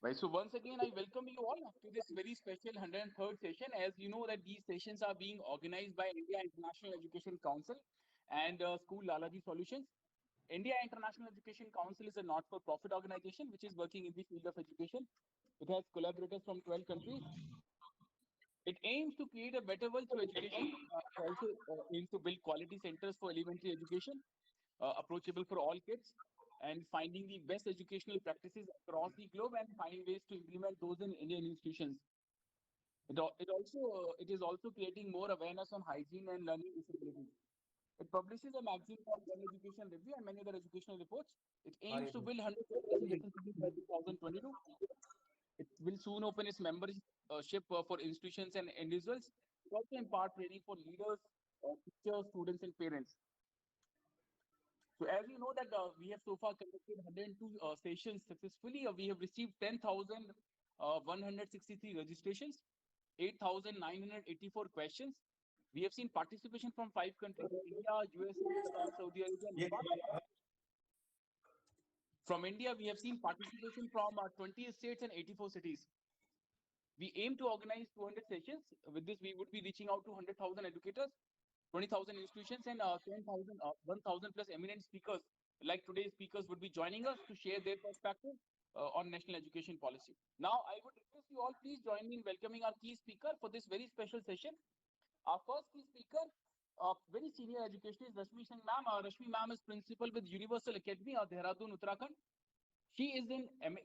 Right. So once again, I welcome you all to this very special 103rd session. As you know that these sessions are being organized by India International Education Council and School Lalaji Solutions. India International Education Council is a not-for-profit organization which is working in the field of education. It has collaborators from 12 countries. It aims to create a better world through education. It also aims to build quality centers for elementary education, approachable for all kids, and finding the best educational practices across the globe and find ways to implement those in Indian institutions. It is also creating more awareness on hygiene and learning disabilities. It publishes a magazine called World Education Review and many other educational reports. It aims to build 100,000 different cities by 2022. It will soon open its membership for institutions and individuals. It also impart training for leaders, teachers, students, and parents. So as you know that we have so far conducted 102 sessions successfully. We have received 10,163 registrations, 8,984 questions. We have seen participation from 5 countries: India, USA, Qatar, Saudi Arabia, and Nepal. From India, we have seen participation from 20 states and 84 cities. We aim to organize 200 sessions. With this, we would be reaching out to 100,000 educators, 20,000 institutions, and 1,000 plus eminent speakers. Like today's speakers would be joining us to share their perspective on national education policy. Now, I would request you all please join me in welcoming our key speaker for this very special session. Our first key speaker, very senior educationist, Rashmi Singh ma'am. Rashmi ma'am is principal with Universal Academy, Dehradun, Uttarakhand. She is an MA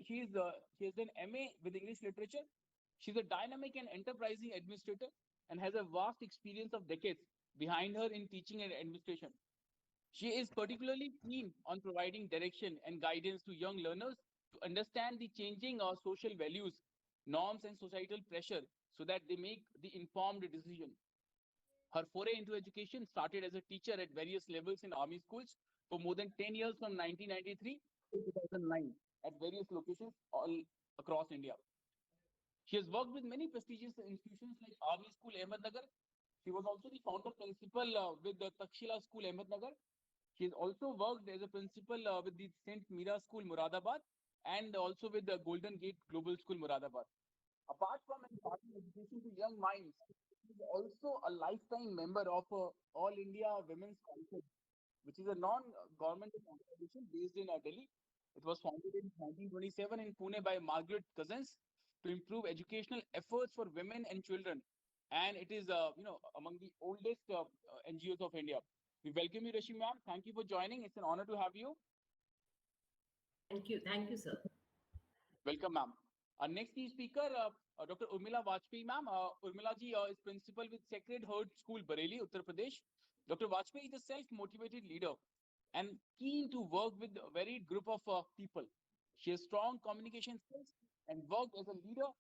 with English literature. She's a dynamic and enterprising administrator and has a vast experience of decades behind her in teaching and administration. She is particularly keen on providing direction and guidance to young learners to understand the changing social values, norms, and societal pressure so that they make the informed decision. Her foray into education started as a teacher at various levels in army schools for more than 10 years from 1993 to 2009 at various locations all across India. She has worked with many prestigious institutions like Army School Ahmednagar. She was also the founder principal with the Takshila School Ahmednagar. She has also worked as a principal with the St. Mira School Muradabad and also with the Golden Gate Global School Muradabad. Apart from imparting education to young minds, she is also a lifetime member of All India Women's Council, which is a non-government organization based in Delhi. It was founded in 1927 in Pune by Margaret Cousins to improve educational efforts for women and children. And it is, among the oldest NGOs of India. We welcome you, Rashmi ma'am. Thank you for joining. It's an honor to have you. Thank you. Thank you, sir. Welcome, ma'am. Our next key speaker, Dr. Urmila Vajpayee, ma'am. Urmila ji is principal with Sacred Heart School, Bareilly, Uttar Pradesh. Dr. Vajpayee is a self-motivated leader and keen to work with a varied group of people. She has strong communication skills and worked as a leader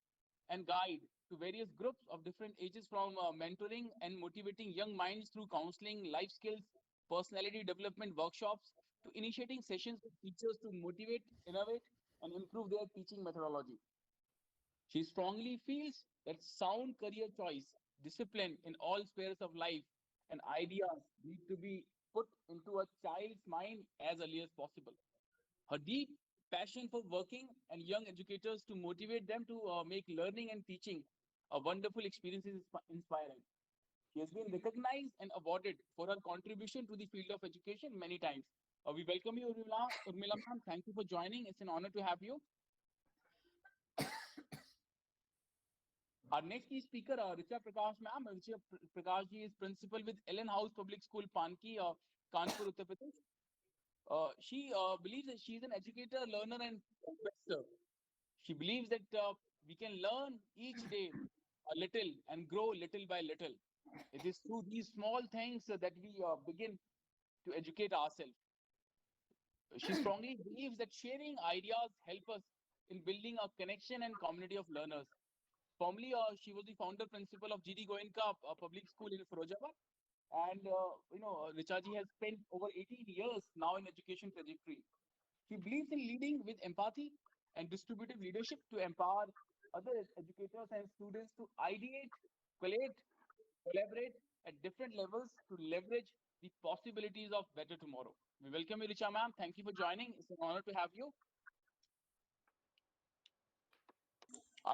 and guide to various groups of different ages, from mentoring and motivating young minds through counseling, life skills, personality development workshops, to initiating sessions with teachers to motivate, innovate, and improve their teaching methodology. She strongly feels that sound career choice, discipline in all spheres of life, and ideas need to be put into a child's mind as early as possible. Her deep passion for working and young educators to motivate them to make learning and teaching a wonderful experience is inspiring. She has been recognized and awarded for her contribution to the field of education many times. We welcome you, Urmila. Urmila ma'am, thank you for joining. It's an honor to have you. Our next key speaker, Richa Prakash ma'am. Richa Prakash ji is principal with Ellen House Public School, Panki, Kanpur, Uttar Pradesh. She believes that she is an educator, learner, and professor. She believes that we can learn each day a little and grow little by little. It is through these small things that we begin to educate ourselves. She strongly believes that sharing ideas help us in building a connection and community of learners. Formerly, she was the founder principal of GD Goenka Public School in Firozabad. And, Richaji has spent over 18 years now in education trajectory. She believes in leading with empathy and distributive leadership to empower other educators and students to ideate, collate, collaborate at different levels to leverage the possibilities of better tomorrow. We welcome you, Richa ma'am. Thank you for joining. It's an honor to have you.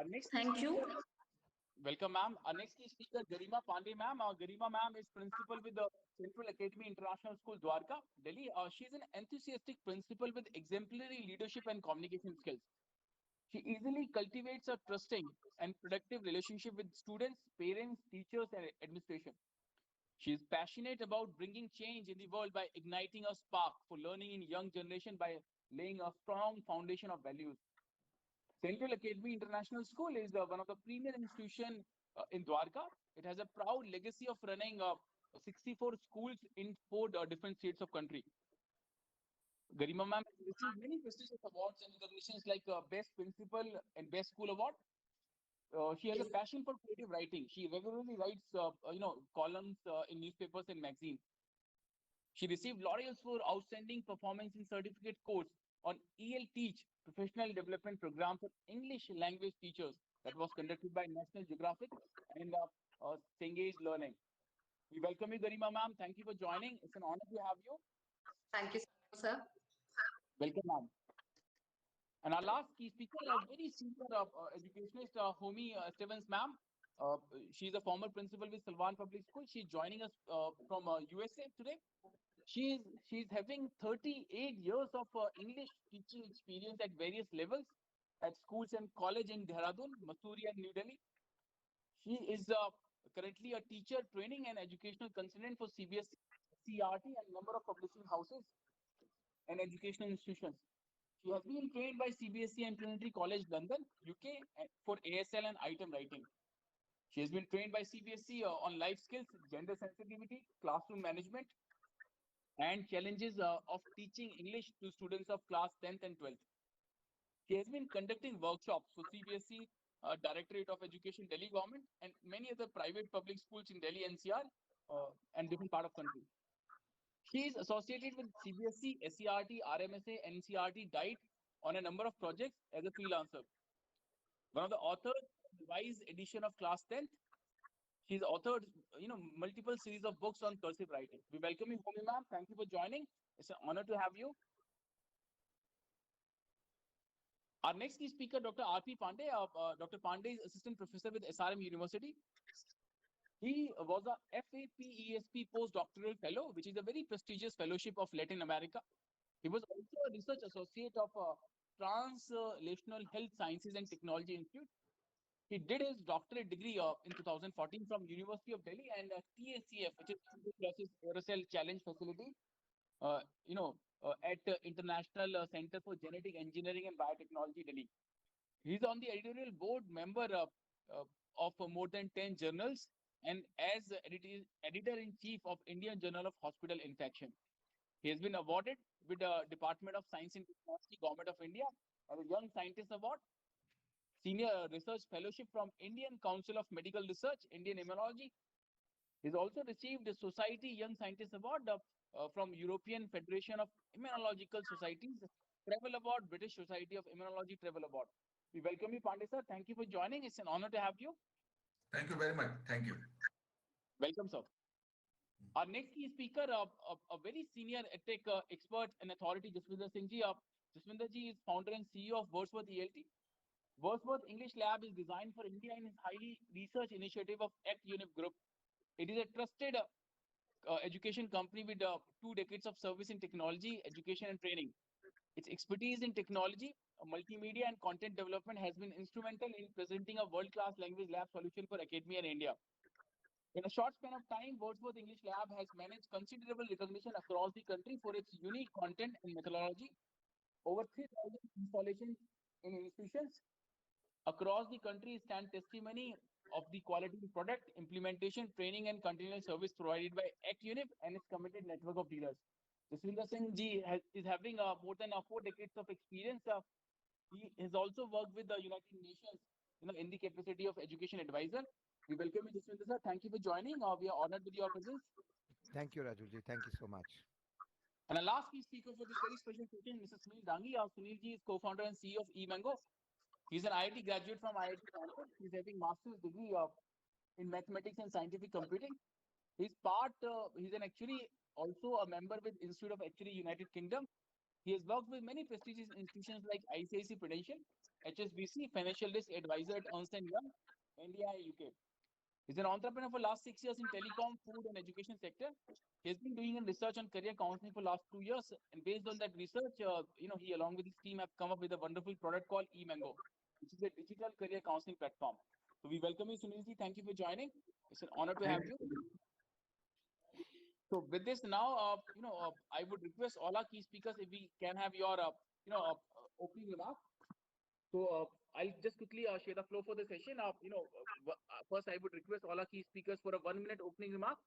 Our next Thank you. speaker, welcome, ma'am. Our next key speaker, Garima Pandey, ma'am. Garima, ma'am, is principal with the Central Academy International School, Dwarka, Delhi. She is an enthusiastic principal with exemplary leadership and communication skills. She easily cultivates a trusting and productive relationship with students, parents, teachers, and administration. She is passionate about bringing change in the world by igniting a spark for learning in young generation by laying a strong foundation of values. Central Academy International School is one of the premier institution in Dwarka. It has a proud legacy of running 64 schools in four different states of country. Garima ma'am has received many prestigious awards and recognitions like Best Principal and Best School Award. She has a passion for creative writing. She regularly writes, columns in newspapers and magazines. She received laurels for outstanding performance in certificate course on EL Teach Professional Development Program for English language teachers that was conducted by National Geographic and Cengage Learning. We welcome you, Garima ma'am. Thank you for joining. It's an honor to have you. Thank you, sir. Welcome, ma'am. And our last key speaker, a very senior educationist, Homi Stevens, ma'am. She's a former principal with Salwan Public School. She's joining us from USA today. She's having 38 years of English teaching experience at various levels at schools and college in Dehradun, Mussoorie, and New Delhi. She is currently a teacher training and educational consultant for CBSE, CRT, and number of publishing houses and educational institutions. She has been trained by CBSE and Trinity College London, UK, for ASL and item writing. She has been trained by CBSE on life skills, gender sensitivity, classroom management, and challenges of teaching English to students of class 10th and 12th. She has been conducting workshops for CBSE, Directorate of Education, Delhi government, and many other private public schools in Delhi NCR and different part of country. She is associated with CBSE, SCRT, RMSA, NCRT, DIET on a number of projects as a freelancer. One of the authors of the revised edition of class 10th. She's authored, multiple series of books on cursive writing. We welcome you, Homi ma'am. Thank you for joining. It's an honor to have you. Our next key speaker, Dr. R.P. Pandey. Dr. Pandey is assistant professor with SRM University. He was a FAPESP postdoctoral fellow, which is a very prestigious fellowship of Latin America. He was also a research associate of Translational Health Sciences and Technology Institute. He did his doctorate degree in 2014 from University of Delhi and TACF, which is Aerosol Challenge Facility, at International Center for Genetic Engineering and Biotechnology, Delhi. He's on the editorial board member of more than 10 journals and as editor-in-chief of Indian Journal of Hospital Infection. He has been awarded with the Department of Science and Technology, Government of India, as a Young Scientist Award, Senior Research Fellowship from Indian Council of Medical Research, Indian Immunology. He's also received the Society Young Scientist Award from European Federation of Immunological Societies, Travel Award, British Society of Immunology Travel Award. We welcome you, Pandey sir. Thank you for joining. It's an honor to have you. Thank you very much. Thank you. Welcome, sir. Our next key speaker, a very senior tech expert and authority, Jaswinder Singh ji. Jaswinder ji is founder and CEO of Wordsworth ELT. Wordsworth English Lab is designed for India and is highly research initiative of ACT UNIF Group. It is a trusted education company with 2 decades of service in technology, education, and training. Its expertise in technology, multimedia, and content development has been instrumental in presenting a world-class language lab solution for academia in India. In a short span of time, Wordsworth English Lab has managed considerable recognition across the country for its unique content and methodology. Over 3,000 installations in institutions across the country stand testimony of the quality of product, implementation, training, and continual service provided by ACT UNIF and its committed network of dealers. Jaswinder Singh ji is having more than 4 decades of experience. He has also worked with the United Nations, in the capacity of education advisor. We welcome you, Jaswinder sir. Thank you for joining. We are honored with your presence. Thank you, Rajulji. Thank you so much. And our last key speaker for this very special session, Mr. Sunil Dangi. Sunil ji is co-founder and CEO of eMango. He's an IIT graduate from IIT Kanpur. He's having master's degree in mathematics and scientific computing. He's actually also a member with Institute of Actuary United Kingdom. He has worked with many prestigious institutions like ICICI Prudential, HSBC, Financial Risk Advisor at Ernst & Young, India, UK. He's an entrepreneur for last 6 years in telecom, food, and education sector. He has been doing research on career counseling for last 2 years, and based on that research, he along with his team have come up with a wonderful product called eMango, which is a digital career counseling platform. So we welcome you, Sunilji. Thank you for joining. It's an honor to have you. So with this now, I would request all our key speakers if we can have your, opening remarks. So I'll just quickly share the flow for the session. First I would request all our key speakers for a 1-minute opening remark,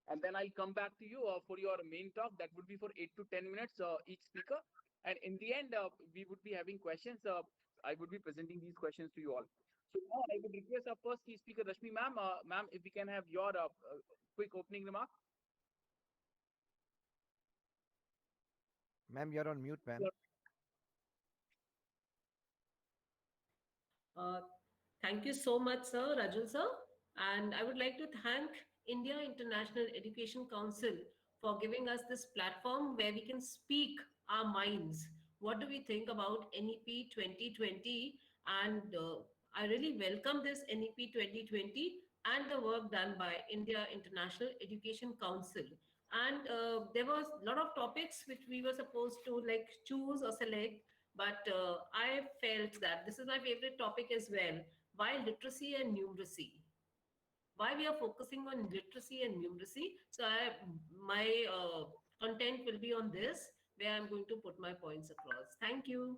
and then I'll come back to you for your main talk. That would be for 8 to 10 minutes each speaker. And in the end, we would be having questions. I would be presenting these questions to you all. So now I would request our first key speaker, Rashmi ma'am. Ma'am, if we can have your quick opening remark. Ma'am, you're on mute, ma'am. Thank you so much, sir, Rajul sir. And I would like to thank India International Education Council for giving us this platform where we can speak our minds. What do we think about NEP 2020? And I really welcome this NEP 2020 and the work done by India International Education Council. And there was a lot of topics which we were supposed to like choose or select, but I felt that this is my favorite topic as well. Why literacy and numeracy? Why we are focusing on literacy and numeracy? So my content will be on this, where I'm going to put my points across. Thank you.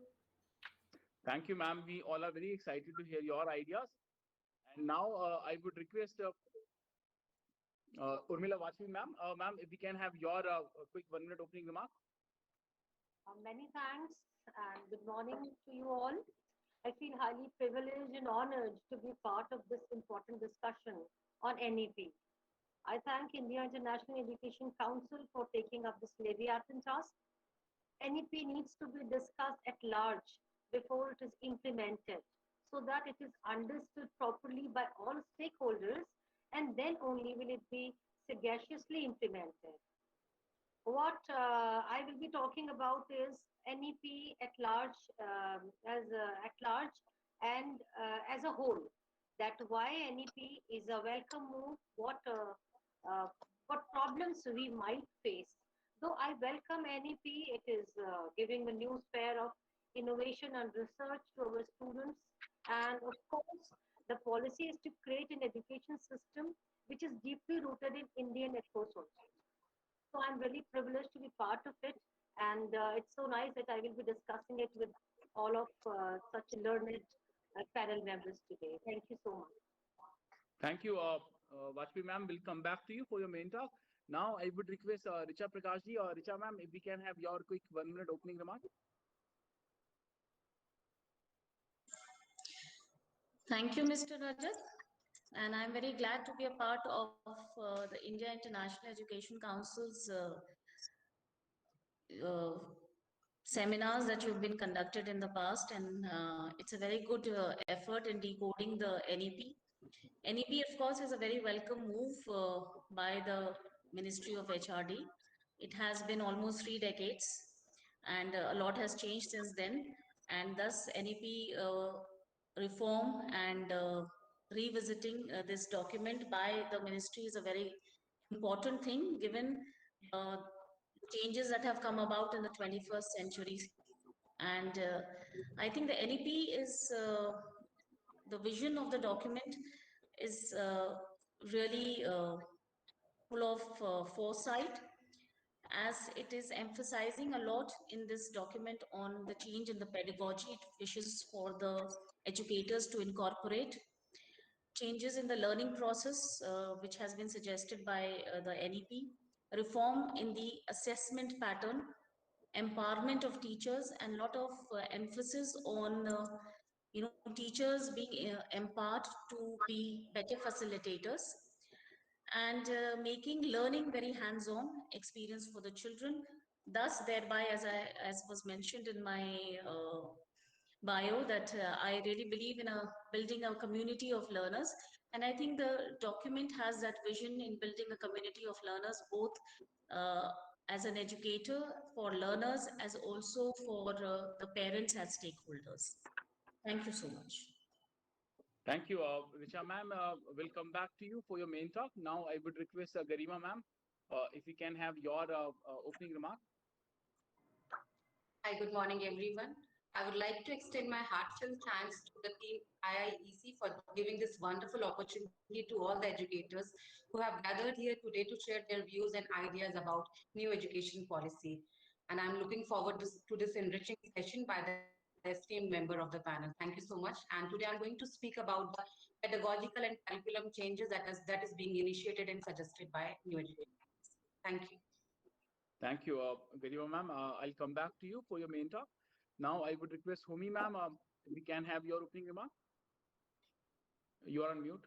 Thank you, ma'am. We all are very excited to hear your ideas. And now I would request Urmila Vajpayee, ma'am. Ma'am, if we can have your quick 1-minute opening remark. Many thanks and good morning to you all. I feel highly privileged and honored to be part of this important discussion on NEP. I thank India International Education Council for taking up this Leviathan task. NEP needs to be discussed at large before it is implemented so that it is understood properly by all stakeholders, and then only will it be sagaciously implemented. What I will be talking about is NEP at large, at large and as a whole. That why NEP is a welcome move. What problems we might face. Though I welcome NEP, it is giving a new sphere of innovation and research to our students. And of course, the policy is to create an education system which is deeply rooted in Indian ethos also. So I'm really privileged to be part of it, and it's so nice that I will be discussing it with all of such learned panel members today. Thank you so much. Thank you, Vajpayee ma'am. We'll come back to you for your main talk. Now I would request Richa Prakashji or Richa ma'am, if we can have your quick 1-minute opening remark. Thank you, Mr. Rajat. And I'm very glad to be a part of the India International Education Council's seminars that you've been conducted in the past. And it's a very good effort in decoding the NEP. NEP, of course, is a very welcome move by the Ministry of HRD. It has been almost 3 decades, and a lot has changed since then. And thus, NEP reform and revisiting this document by the ministry is a very important thing, given changes that have come about in the 21st century. And I think the NEP is the vision of the document is really full of foresight, as it is emphasizing a lot in this document on the change in the pedagogy. It wishes for the educators to incorporate changes in the learning process, which has been suggested by the NEP, reform in the assessment pattern, empowerment of teachers, and a lot of emphasis on teachers being empowered to be better facilitators, and making learning very hands-on experience for the children. Thus, thereby, as was mentioned in my bio, that I really believe in building a community of learners. And I think the document has that vision in building a community of learners, both as an educator for learners, as also for the parents as stakeholders. Thank you so much. Thank you. Richa ma'am, we'll come back to you for your main talk. Now I would request Garima ma'am, if we can have your opening remark. Hi, good morning, everyone. I would like to extend my heartfelt thanks to the team IIEC for giving this wonderful opportunity to all the educators who have gathered here today to share their views and ideas about new education policy. And I'm looking forward to this enriching session by the esteemed member of the panel. Thank you so much. And today I'm going to speak about the pedagogical and curriculum changes that is being initiated and suggested by new education. Thank you. Thank you, Garima ma'am. I'll come back to you for your main talk. Now I would request Homi ma'am, if we can have your opening remark. You are on mute.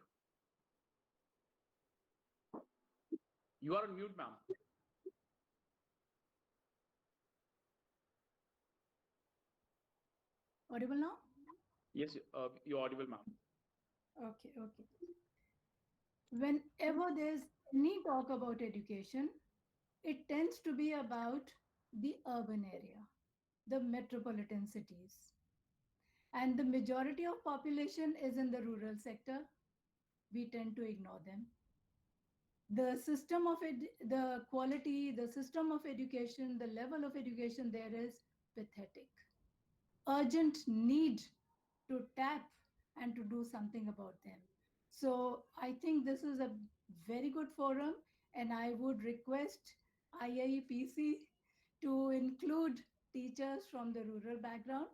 You are on mute, ma'am. Audible now? Yes, you're audible, ma'am. Okay, okay. Whenever there's any talk about education, it tends to be about the urban area, the metropolitan cities. And the majority of population is in the rural sector. We tend to ignore them. The system of the quality, the system of education, the level of education there is pathetic. Urgent need to tap and to do something about them. So I think this is a very good forum, and I would request IIEPC to include teachers from the rural background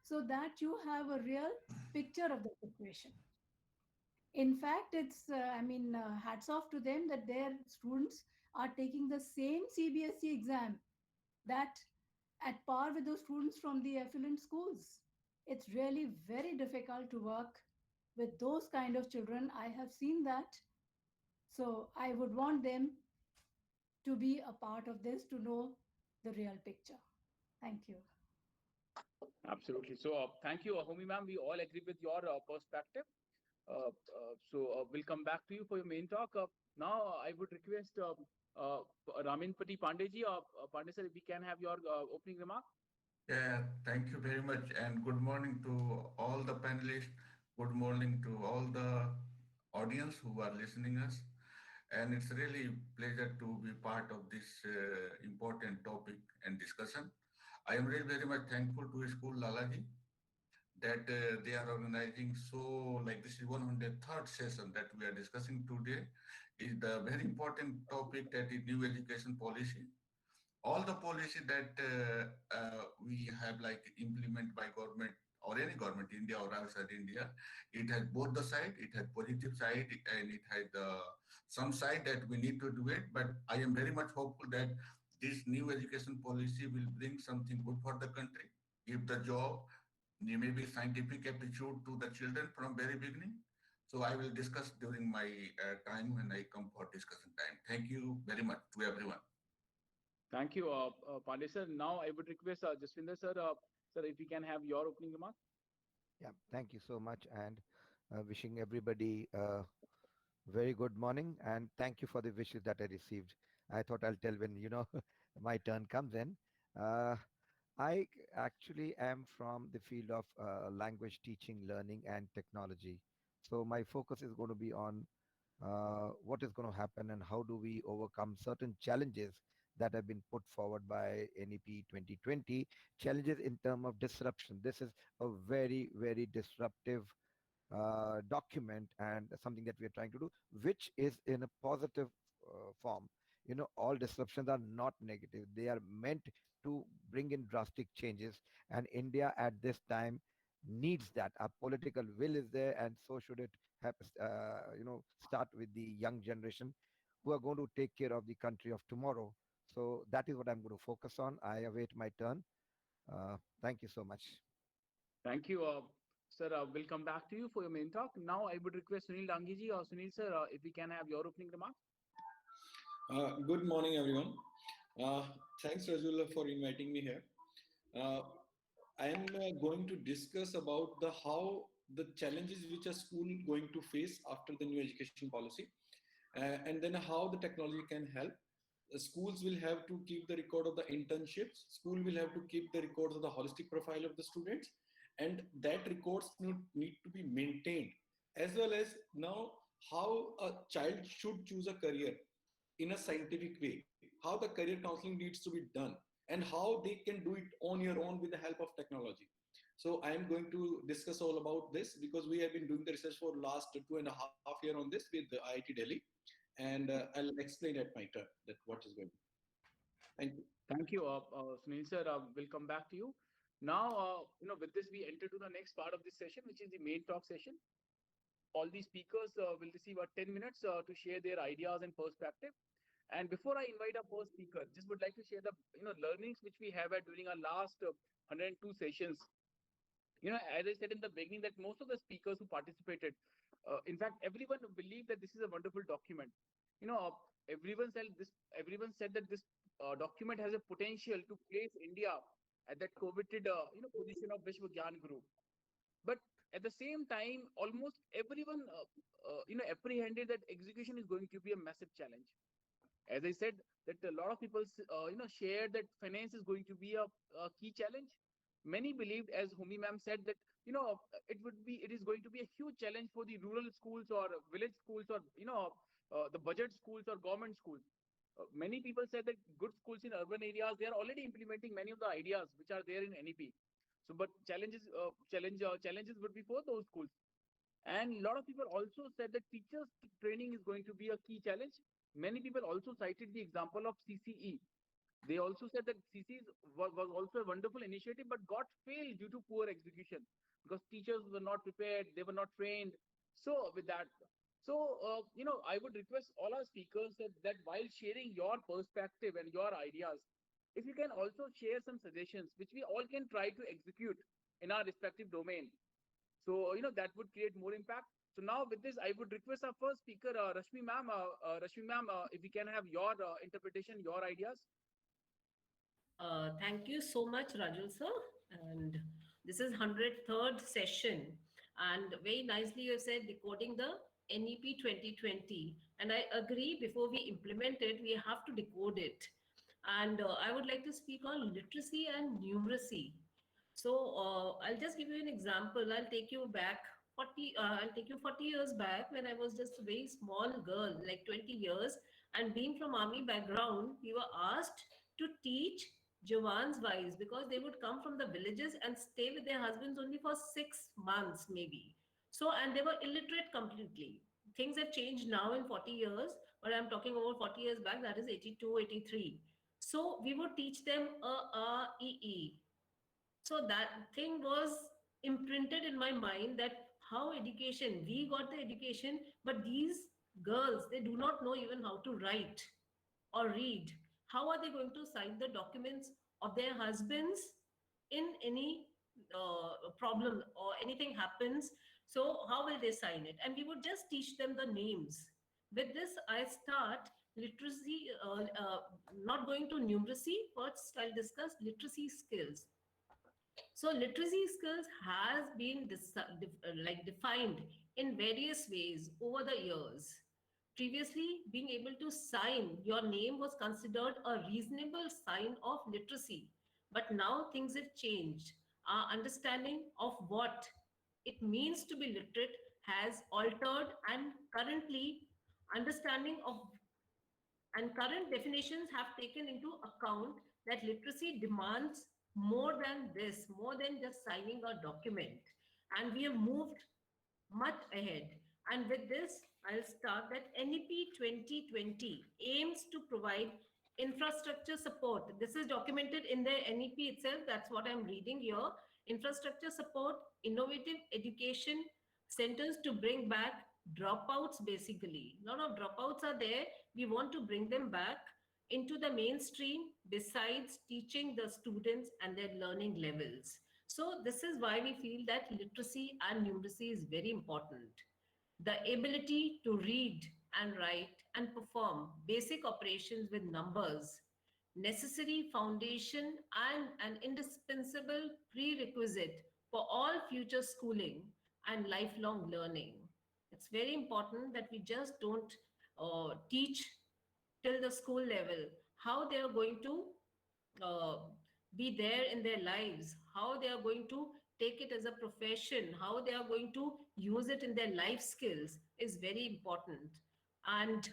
so that you have a real picture of the situation. In fact, hats off to them that their students are taking the same CBSE exam that at par with those students from the affluent schools. It's really very difficult to work with those kind of children. I have seen that. So I would want them to be a part of this to know the real picture. Thank you. Absolutely. So thank you, Homi ma'am. We all agree with your perspective. We'll come back to you for your main talk. Now I would request Raminpati Pandey ji, Pandey sir, if we can have your opening remark. Yeah, thank you very much, and good morning to all the panelists. Good morning to all the audience who are listening us. And it's really pleasure to be part of this important topic and discussion. I am really very much thankful to School Lalaji that they are organizing. So like this is 103rd session that we are discussing today. Is the very important topic, that is new education policy. All the policy that we have like implement by government or any government, India or outside India, it has both the side. It has positive side and it has some side that we need to do it. But I am very much hopeful that this new education policy will bring something good for the country, give the job, maybe scientific aptitude to the children from very beginning. So I will discuss during my time when I come for discussion time. Thank you very much to everyone. Thank you, Pandey sir. Now I would request Jaswinder sir, sir, if we can have your opening remark. Yeah, thank you so much, and wishing everybody a very good morning, and thank you for the wishes that I received. I thought I'll tell when my turn comes in. I actually am from the field of language teaching, learning, and technology. So my focus is going to be on what is going to happen and how do we overcome certain challenges that have been put forward by NEP 2020, challenges in terms of disruption. This is a very, very disruptive document and something that we are trying to do, which is in a positive form. All disruptions are not negative. They are meant to bring in drastic changes. And India at this time needs that. Our political will is there, and so should it have, start with the young generation who are going to take care of the country of tomorrow. So that is what I'm going to focus on. I await my turn. Thank you so much. Thank you, sir. We'll come back to you for your main talk. Now I would request Sunil Dangi or Sunil sir, if we can have your opening remark. Good morning, everyone. Thanks, Rajula, for inviting me here. I am going to discuss about how the challenges which a school going to face after the new education policy, and then how the technology can help. The schools will have to keep the record of the internships. School will have to keep the records of the holistic profile of the students, and that records need to be maintained, as well as now how a child should choose a career in a scientific way, how the career counseling needs to be done, and how they can do it on your own with the help of technology. So I am going to discuss all about this because we have been doing the research for last 2.5 years on this with the IIT Delhi, and I'll explain at my turn that what is going on. Thank you. Thank you, Sunil sir. We'll come back to you. Now, with this, we enter to the next part of this session, which is the main talk session. All the speakers will receive 10 minutes to share their ideas and perspective. And before I invite our first speaker, just would like to share the learnings which we have had during our last 102 sessions. As I said in the beginning, that most of the speakers who participated, in fact, everyone believed that this is a wonderful document. Everyone said that this document has a potential to place India at that coveted, position of Vishwa Gyan Guru. But at the same time, almost everyone, apprehended that execution is going to be a massive challenge. As I said, that a lot of people, shared that finance is going to be a key challenge. Many believed, as Humi ma'am said, that it is going to be a huge challenge for the rural schools or village schools or the budget schools or government schools. Many people said that good schools in urban areas, they are already implementing many of the ideas which are there in NEP. So, but challenges would be for those schools. And a lot of people also said that teachers training is going to be a key challenge. Many people also cited the example of CCE. They also said that CCE was also a wonderful initiative, but got failed due to poor execution because teachers were not prepared, they were not trained. So with that, I would request all our speakers that while sharing your perspective and your ideas, if you can also share some suggestions which we all can try to execute in our respective domain. So, that would create more impact. So now with this, I would request our first speaker, Rashmi ma'am, if we can have your interpretation, your ideas. Thank you so much, Rajul sir. And this is 103rd session. And very nicely you have said decoding the NEP 2020. And I agree, before we implement it, we have to decode it. And I would like to speak on literacy and numeracy. So I'll just give you an example. I'll take you 40 years back when I was just a very small girl, like 20 years. And being from army background, we were asked to teach Jawan's wives because they would come from the villages and stay with their husbands only for 6 months, maybe. So, and they were illiterate completely. Things have changed now in 40 years, but I'm talking about 40 years back, that is 82, 83. So we would teach them E. So that thing was imprinted in my mind, that how education, we got the education, but these girls, they do not know even how to write or read. How are they going to sign the documents of their husbands in any problem or anything happens? So how will they sign it? And we would just teach them the names. With this, I start literacy, not going to numeracy. First, I'll discuss literacy skills. So literacy skills has been defined in various ways over the years. Previously, being able to sign your name was considered a reasonable sign of literacy. But now things have changed. Our understanding of what it means to be literate has altered, and currently understanding of and current definitions have taken into account that literacy demands more than this, more than just signing a document. And we have moved much ahead. And with this, I'll start that NEP 2020 aims to provide infrastructure support. This is documented in the NEP itself. That's what I'm reading here. Infrastructure support, innovative education centers to bring back dropouts, basically. A lot of dropouts are there. We want to bring them back into the mainstream, besides teaching the students and their learning levels. So this is why we feel that literacy and numeracy is very important. The ability to read and write and perform basic operations with numbers, necessary foundation and an indispensable prerequisite for all future schooling and lifelong learning. It's very important that we just don't teach till the school level, how they are going to be there in their lives, how they are going to take it as a profession, how they are going to use it in their life skills is very important. And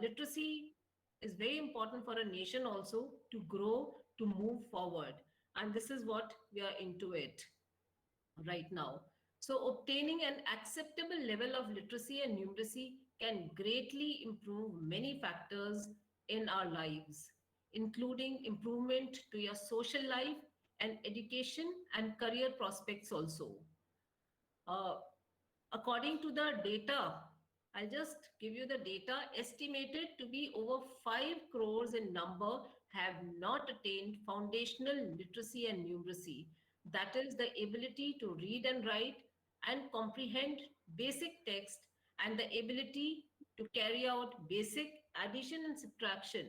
literacy is very important for a nation also to grow, to move forward. And this is what we are into it right now. So, obtaining an acceptable level of literacy and numeracy can greatly improve many factors in our lives, including improvement to your social life and education and career prospects also. Uh, According to the data, I'll just give you the data estimated to be over 5 crores in number have not attained foundational literacy and numeracy. That is the ability to read and write and comprehend basic text and the ability to carry out basic addition and subtraction.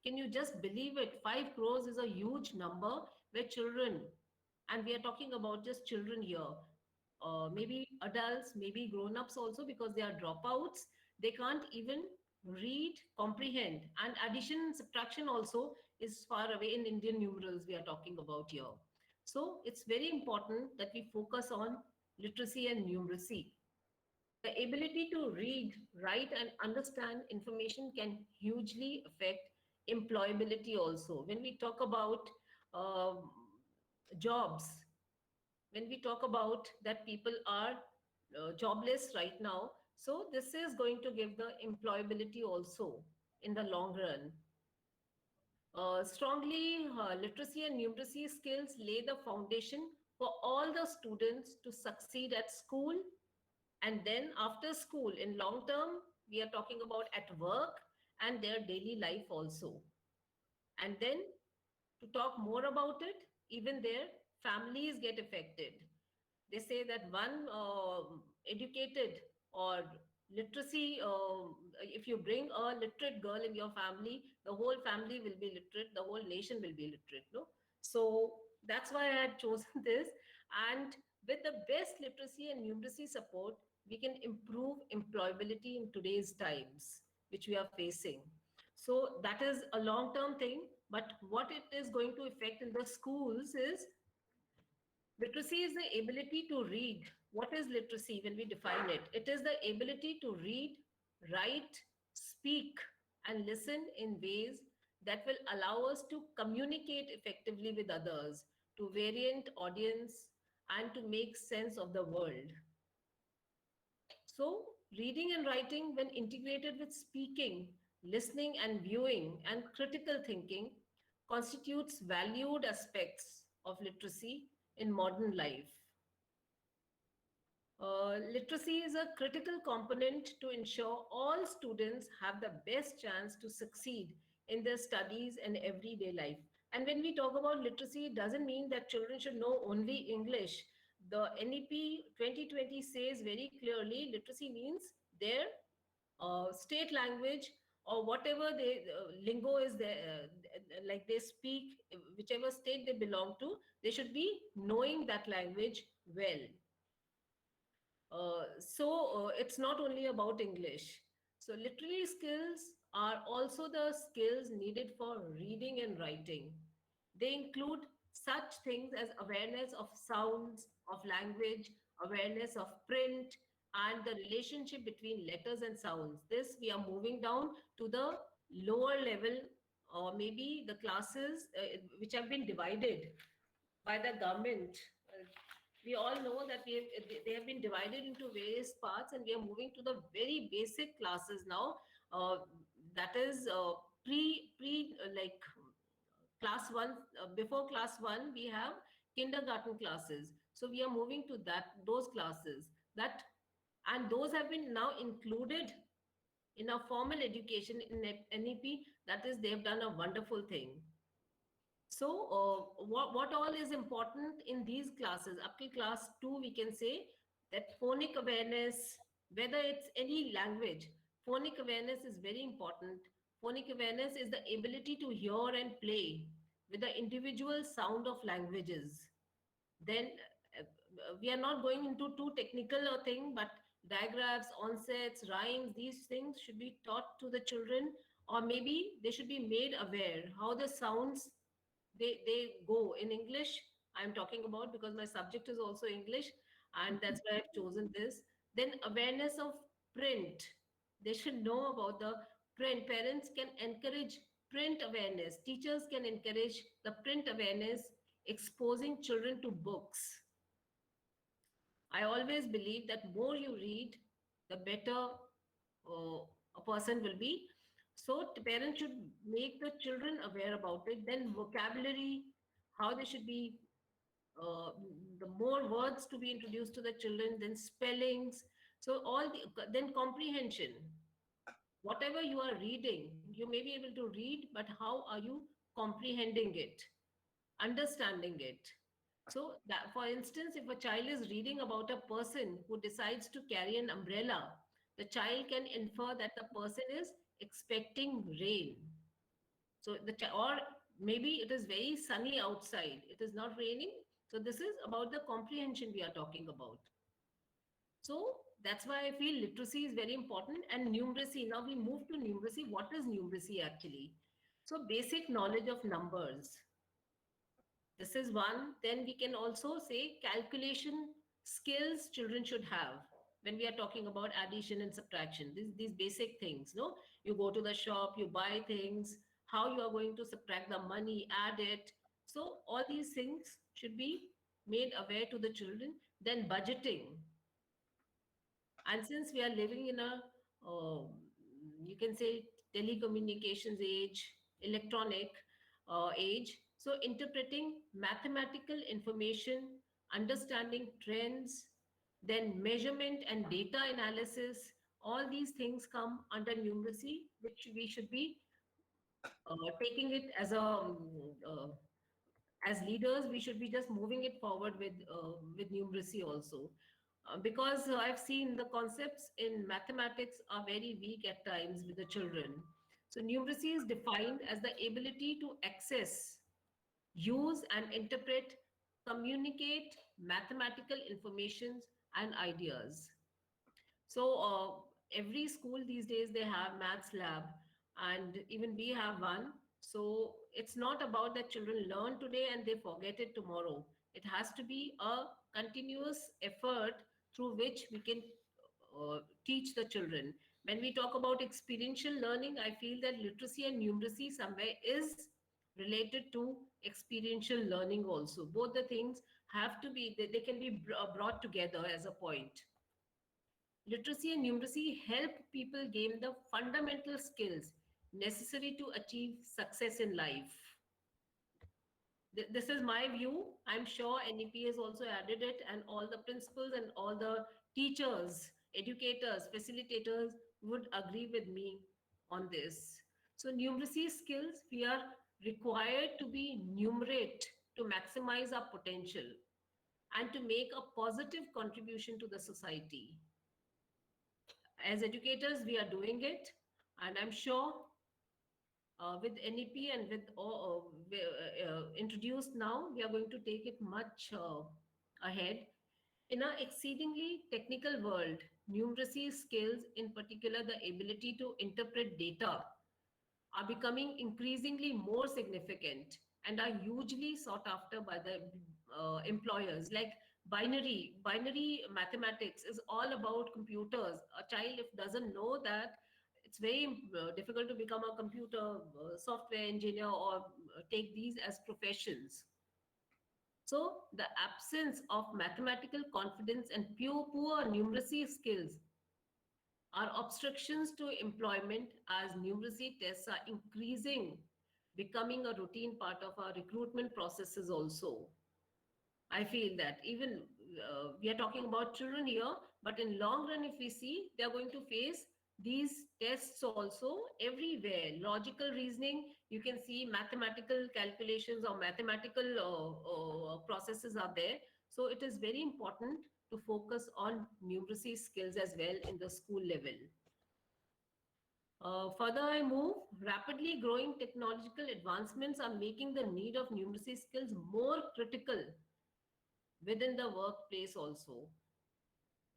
Can you just believe it? 5 crores is a huge number where children, and we are talking about just children here, maybe adults, maybe grown-ups also, because they are dropouts. They can't even read, comprehend, and addition and subtraction also is far away in Indian numerals we are talking about here. So it's very important that we focus on literacy and numeracy. The ability to read, write, and understand information can hugely affect employability also. When we talk about jobs, when we talk about that people are jobless right now, so this is going to give the employability also in the long run. Strongly, literacy and numeracy skills lay the foundation for all the students to succeed at school, and then after school in long term we are talking about at work and their daily life also. And then to talk more about it, even their families get affected. They say that one educated or literacy, if you bring a literate girl in your family, the whole family will be literate, the whole nation will be literate. No? So that's why I had chosen this. And with the best literacy and numeracy support, we can improve employability in today's times, which we are facing. So that is a long-term thing. But what it is going to affect in the schools is literacy is the ability to read. What is literacy when we define it? It is the ability to read, write, speak, and listen in ways that will allow us to communicate effectively with others, to variant audience, and to make sense of the world. So, reading and writing, when integrated with speaking, listening and viewing, and critical thinking, constitutes valued aspects of literacy in modern life. Literacy is a critical component to ensure all students have the best chance to succeed in their studies and everyday life. And when we talk about literacy, it doesn't mean that children should know only English. The NEP 2020 says very clearly literacy means their state language or whatever they lingo is there, like they speak, whichever state they belong to, they should be knowing that language well. So it's not only about English. So literary skills are also the skills needed for reading and writing. They include such things as awareness of sounds, of language, awareness of print, and the relationship between letters and sounds. This we are moving down to the lower level, or maybe the classes which have been divided by the government. We all know that they have been divided into various parts, and we are moving to the very basic classes now. That is like class 1. Before class 1 we have kindergarten classes, so we are moving to those classes, and those have been now included in our formal education in NEP. That is, they have done a wonderful thing. So what all is important in these classes? Up to class 2, we can say that phonic awareness, whether it's any language, phonic awareness is very important. Phonic awareness is the ability to hear and play with the individual sound of languages. Then we are not going into too technical a thing, but digraphs, onsets, rhymes, these things should be taught to the children, or maybe they should be made aware how the sounds they go in English. I'm talking about because my subject is also English, and that's why I've chosen this. Then awareness of print. They should know about the print. Parents can encourage print awareness. Teachers can encourage the print awareness, exposing children to books. I always believe that more you read, the better a person will be. So parents should make the children aware about it. Then vocabulary, how they should be, uh, the more words to be introduced to the children, then spellings. So then comprehension. Whatever you are reading, you may be able to read, but how are you comprehending it, understanding it? So that, for instance, if a child is reading about a person who decides to carry an umbrella, the child can infer that the person is expecting rain. So or maybe it is very sunny outside. It is not raining. So this is about the comprehension we are talking about. So that's why I feel literacy is very important, and numeracy. Now we move to numeracy. What is numeracy actually? So basic knowledge of numbers. This is one. Then we can also say calculation skills children should have when we are talking about addition and subtraction. These basic things. No, you go to the shop, you buy things, how you are going to subtract the money, add it. So all these things should be made aware to the children. Then budgeting. And since we are living in a, you can say, telecommunications age, electronic age, so interpreting mathematical information, understanding trends, then measurement and data analysis, all these things come under numeracy, which we should be taking it as a as leaders, we should be just moving it forward with numeracy also. Because I've seen the concepts in mathematics are very weak at times with the children. So numeracy is defined as the ability to access, use and interpret, communicate mathematical informations and ideas. So every school these days they have maths lab, and even we have one. So it's not about that children learn today and they forget it tomorrow. It has to be a continuous effort through which we can teach the children. When we talk about experiential learning, I feel that literacy and numeracy somewhere is related to experiential learning also. Both the things have to be, they can be brought together as a point. Literacy and numeracy help people gain the fundamental skills necessary to achieve success in life. This is my view. I'm sure NEP has also added it, and all the principals and all the teachers, educators, facilitators would agree with me on this. So numeracy skills, we are required to be numerate to maximize our potential and to make a positive contribution to the society. As educators, we are doing it, and I'm sure with NEP and with introduced now, we are going to take it much ahead. In an exceedingly technical world, numeracy skills, in particular the ability to interpret data, are becoming increasingly more significant and are hugely sought after by the employers. Like binary mathematics is all about computers. A child, if doesn't know that, it's very difficult to become a computer software engineer or take these as professions. So the absence of mathematical confidence and poor numeracy skills are obstructions to employment, as numeracy tests are increasing, becoming a routine part of our recruitment processes also. I feel that even we are talking about children here, but in long run, if we see, they are going to face these tests also everywhere. Logical reasoning, you can see mathematical calculations or mathematical processes are there. So it is very important to focus on numeracy skills as well in the school level. Further I move, rapidly growing technological advancements are making the need of numeracy skills more critical within the workplace also.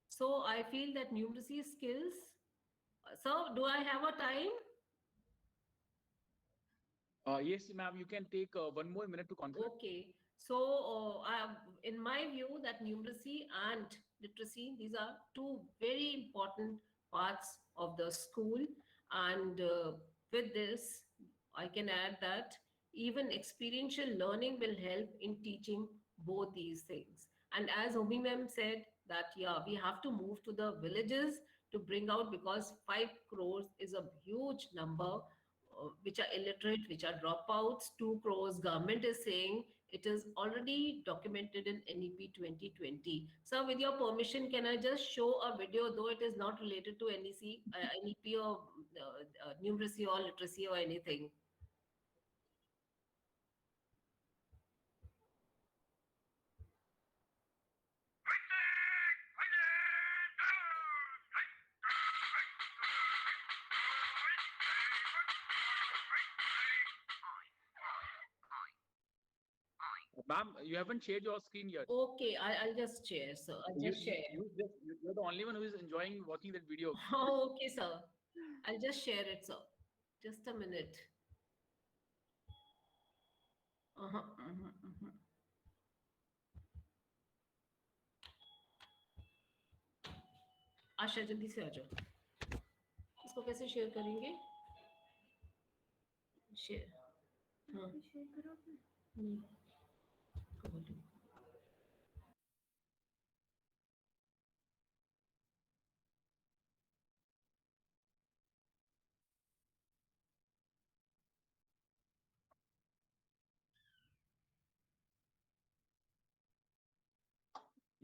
So I feel that numeracy skills. So do I have a time? Yes, ma'am, you can take 1 more minute to conclude. Okay. In my view, that numeracy and literacy, these are two very important parts of the school. And with this, I can add that even experiential learning will help in teaching both these things. And as Omi ma'am said, that yeah, we have to move to the villages to bring out, because 5 crores is a huge number, which are illiterate, which are dropouts. 2 crores, government is saying it is already documented in NEP 2020. So, with your permission, can I just show a video, though it is not related to NEP or numeracy or literacy or anything? Ma'am, you haven't shared your screen yet. Okay, I'll just share. So I'll just share. You're the only one who is enjoying watching that video. Oh, okay, sir. I'll just share it, sir. Just a minute. आशा जल्दी से आ जाओ. इसको कैसे share करेंगे? Share. हाँ. Share करो.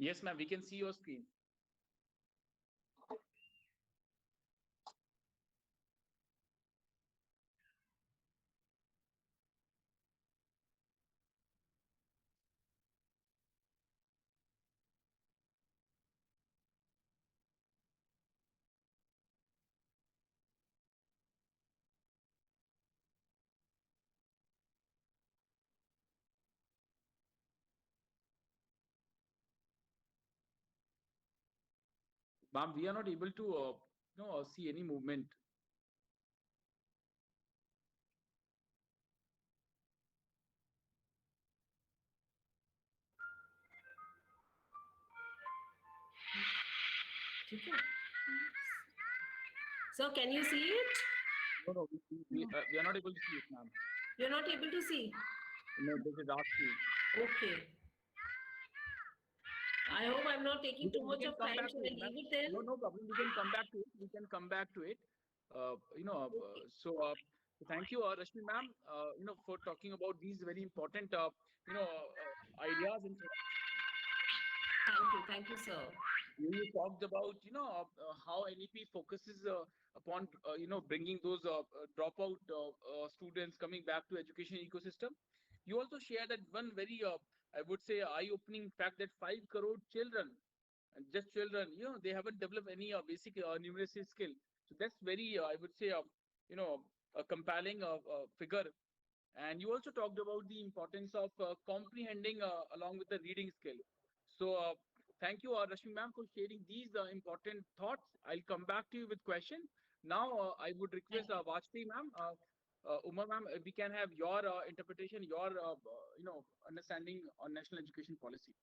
Yes, ma'am, we can see your screen. Ma'am, we are not able to see any movement. So, can you see it? No, we are not able to see it, ma'am. You're not able to see? No, this is dark screen. Okay. I hope I'm not taking too much of time. Should I leave it then? No problem. We can come back to it. Thank you, Rashmi ma'am, for talking about these very important, ideas. And Thank you, sir. you talked about, how NEP focuses upon, bringing those dropout students coming back to education ecosystem. You also share that one very, I would say, eye-opening fact that 5 crore children, and just children, they haven't developed any basic numeracy skill. So that's very, I would say, a compelling figure. And you also talked about the importance of comprehending along with the reading skill. So thank you, Rashmi ma'am, for sharing these important thoughts. I'll come back to you with question. Now, I would request Vajpayee ma'am, Umar ma'am, we can have your interpretation, your understanding on national education policy.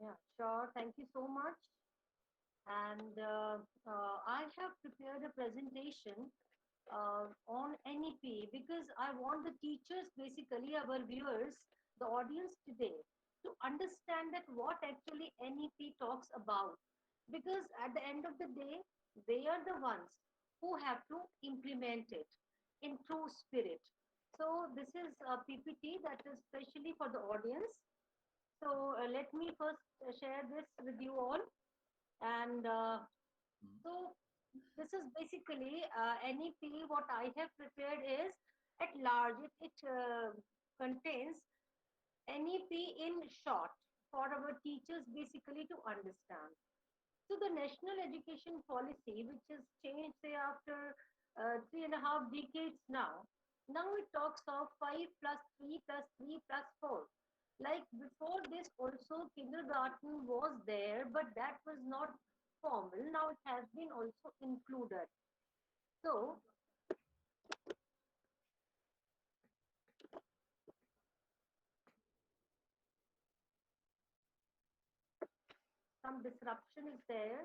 Yeah, sure. Thank you so much. And I have prepared a presentation on NEP because I want the teachers, basically our viewers, the audience today, to understand that what actually NEP talks about. Because at the end of the day, they are the ones who have to implement it in true spirit. So this is a PPT that is specially for the audience. So let me first share this with you all. And so this is basically NEP. What I have prepared is at large. It contains NEP in short for our teachers basically to understand. So the national education policy, which has changed say after 3.5 decades now, now it talks of 5+3+3+4. Like before this also kindergarten was there, but that was not formal. Now it has been also included. So some disruption is there.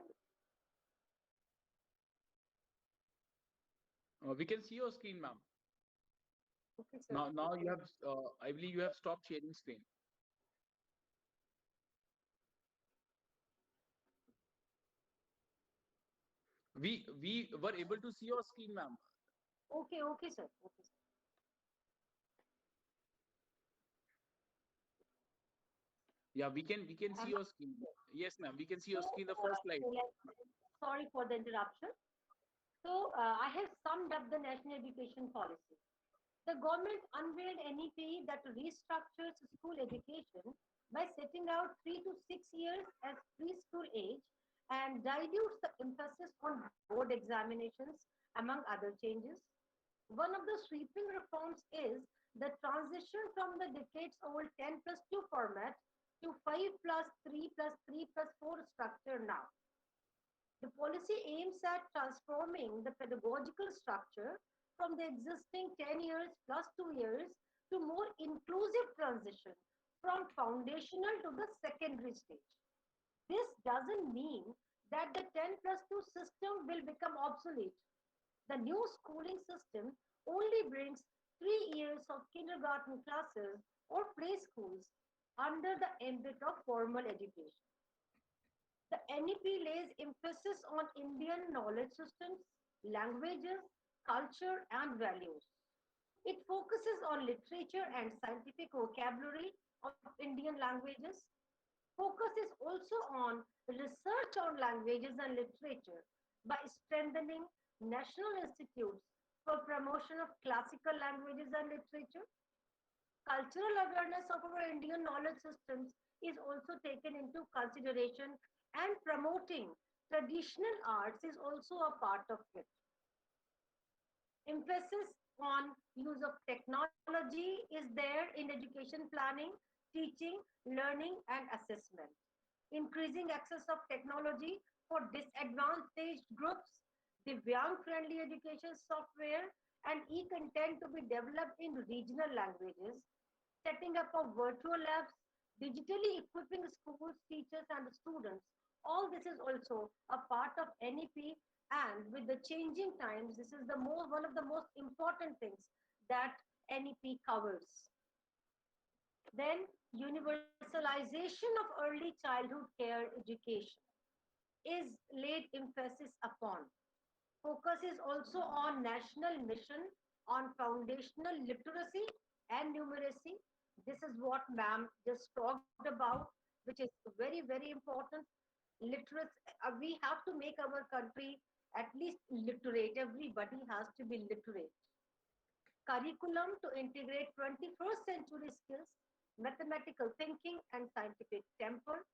We can see your screen, ma'am. Okay, sir. Now you have, I believe you have stopped sharing screen. We were able to see your screen, ma'am. Okay, okay, sir. Okay, sir. Yeah, we can see Am- your screen. Yes, ma'am. We can see your So, screen. The first slide. sorry for the interruption. So, I have summed up the national education policy. The government unveiled NEP that restructures school education by setting out 3 to 6 years as preschool age and dilutes the emphasis on board examinations, among other changes. One of the sweeping reforms is the transition from the decades-old 10 plus 2 format to 5 plus 3 plus 3 plus 4 structure now. The policy aims at transforming the pedagogical structure from the existing 10 years plus 2 years to more inclusive transition from foundational to the secondary stage. This doesn't mean that the 10 plus 2 system will become obsolete. The new schooling system only brings 3 years of kindergarten classes or preschools under the ambit of formal education. The NEP lays emphasis on Indian knowledge systems, languages, culture, and values. It focuses on literature and scientific vocabulary of Indian languages. Focus is also on research on languages and literature by strengthening national institutes for promotion of classical languages and literature. Cultural awareness of our Indian knowledge systems is also taken into consideration, and promoting traditional arts is also a part of it. Emphasis on use of technology is there in education planning, teaching, learning, and assessment. Increasing access of technology for disadvantaged groups, Divyang friendly education software, and e content to be developed in regional languages, setting up of virtual labs, digitally equipping schools, teachers, and students. All this is also a part of NEP, and with the changing times, this is one of the most important things that NEP covers. Then, universalization of early childhood care education is laid emphasis upon. Focus is also on national mission on foundational literacy and numeracy. This is what ma'am just talked about, which is very, very important. Literacy, we have to make our country at least literate. Everybody has to be literate. Curriculum to integrate 21st century skills, mathematical thinking, and scientific temper,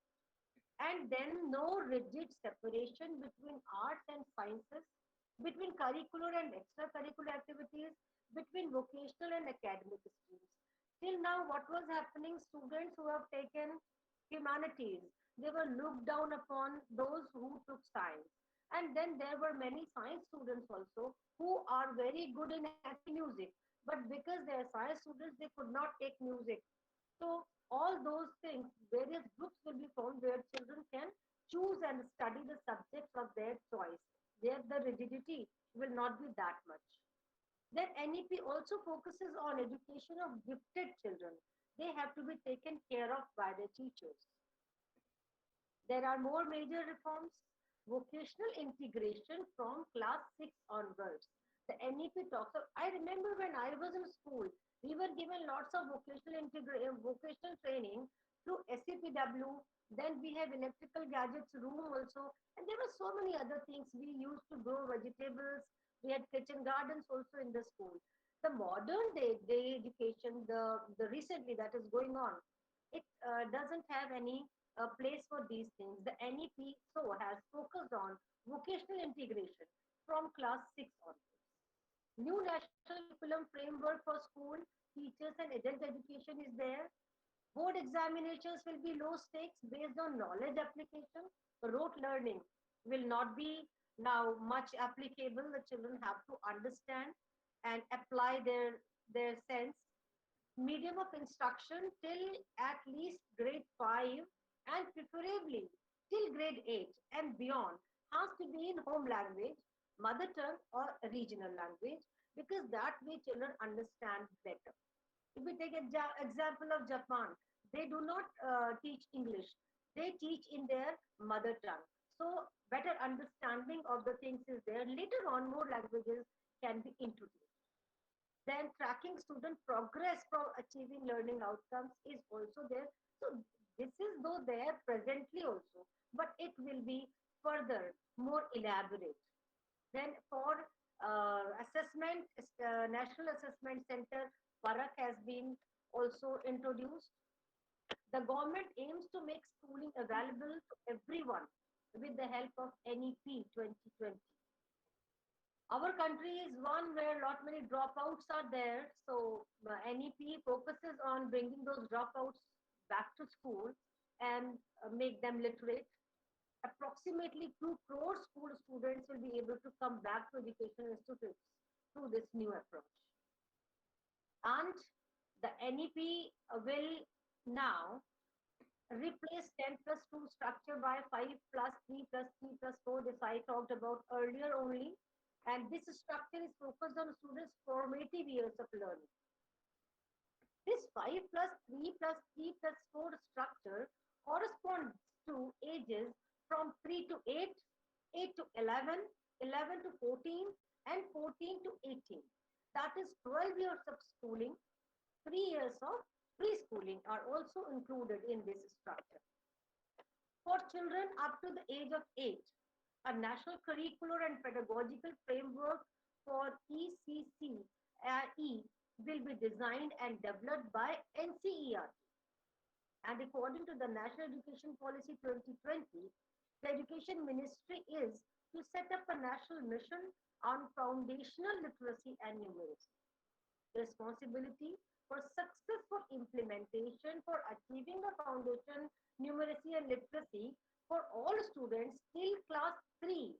and then no rigid separation between arts and sciences, between curricular and extracurricular activities, between vocational and academic streams. Till now, what was happening? Students who have taken humanities, they were looked down upon those who took science. And then there were many science students also who are very good in actually music, but because they are science students, they could not take music. So all those things, various groups will be found where children can choose and study the subjects of their choice. There, the rigidity will not be that much. Then NEP also focuses on education of gifted children. They have to be taken care of by their teachers. There are more major reforms. Vocational integration from class 6 onwards. The NEP talks of, I remember when I was in school, we were given lots of vocational training through SCPW. Then we have electrical gadgets room also. And there were so many other things. We used to grow vegetables. We had kitchen gardens also in the school. The modern day education, the recently that is going on, it doesn't have any place for these things. The NEP so has focused on vocational integration from class 6 onwards. New national curriculum framework for school, teachers, and adult education is there. Board examinations will be low stakes based on knowledge application. Rote learning will not be now much applicable. The children have to understand and apply their sense. Medium of instruction till at least grade 5 and preferably till grade 8 and beyond has to be in home language, mother tongue, or regional language, because that way children understand better. If we take an example of Japan, they do not teach English, they teach in their mother tongue. So, better understanding of the things is there. Later on, more languages can be introduced. Then tracking student progress from achieving learning outcomes is also there. So this is though there presently also, but it will be further more elaborate. Then for assessment, National Assessment Center, Parak has been also introduced. The government aims to make schooling available to everyone with the help of NEP 2020. Our country is one where a lot many dropouts are there. So NEP focuses on bringing those dropouts back to school and make them literate. Approximately 2 crore school students will be able to come back to education institutes through this new approach. And the NEP will now replace 10 plus 2 structure by 5 plus 3 plus 3 plus 4. This I talked about earlier only. And this structure is focused on students' formative years of learning. This 5 plus 3 plus 3 plus 4 structure corresponds to ages from 3 to 8, 8 to 11, 11 to 14, and 14 to 18. That is 12 years of schooling, 3 years of preschooling are also included in this structure. For children up to the age of 8, a national curricular and pedagogical framework for ECCE will be designed and developed by NCERT. And according to the National Education Policy 2020, the Education Ministry is to set up a national mission on foundational literacy and numeracy. Responsibility for successful implementation for achieving the foundation numeracy and literacy for all students till class 3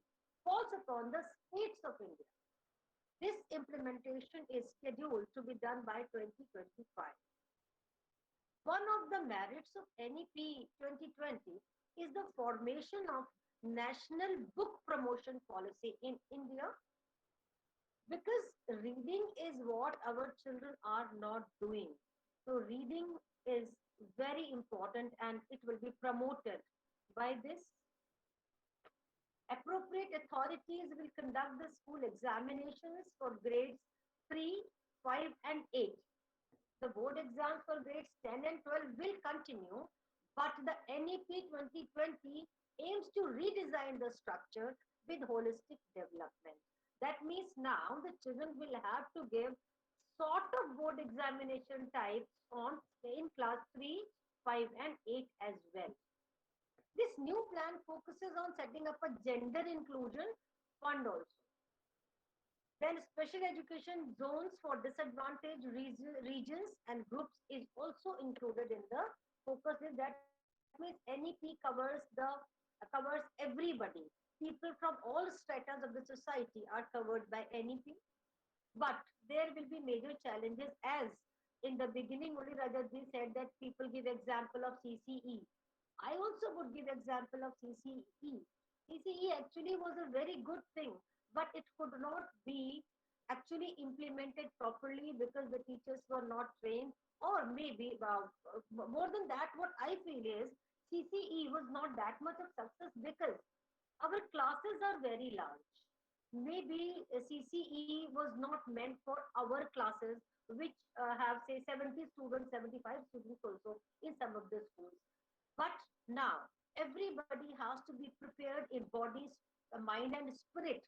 falls upon the states of India. This implementation is scheduled to be done by 2025. One of the merits of NEP 2020 is the formation of National Book Promotion Policy in India, because reading is what our children are not doing. So reading is very important and it will be promoted by this. Appropriate authorities will conduct the school examinations for grades 3, 5, and 8. The board exams for grades 10 and 12 will continue, but the NEP 2020 aims to redesign the structure with holistic development. That means now the children will have to give sort of board examination types on in class 3, 5, and 8 as well. This new plan focuses on setting up a gender inclusion fund also. Then special education zones for disadvantaged regions and groups is also included in the focus. That means NEP covers everybody. People from all stratas of the society are covered by NEP. But there will be major challenges, as in the beginning only Rajat said that people give example of CCE. I also would give example of CCE. CCE actually was a very good thing, but it could not be actually implemented properly because the teachers were not trained, or maybe more than that, what I feel is CCE was not that much of success because our classes are very large. Maybe CCE was not meant for our classes, which have say 70 students, 75 students also in some of the schools. But now everybody has to be prepared in body, mind, and spirit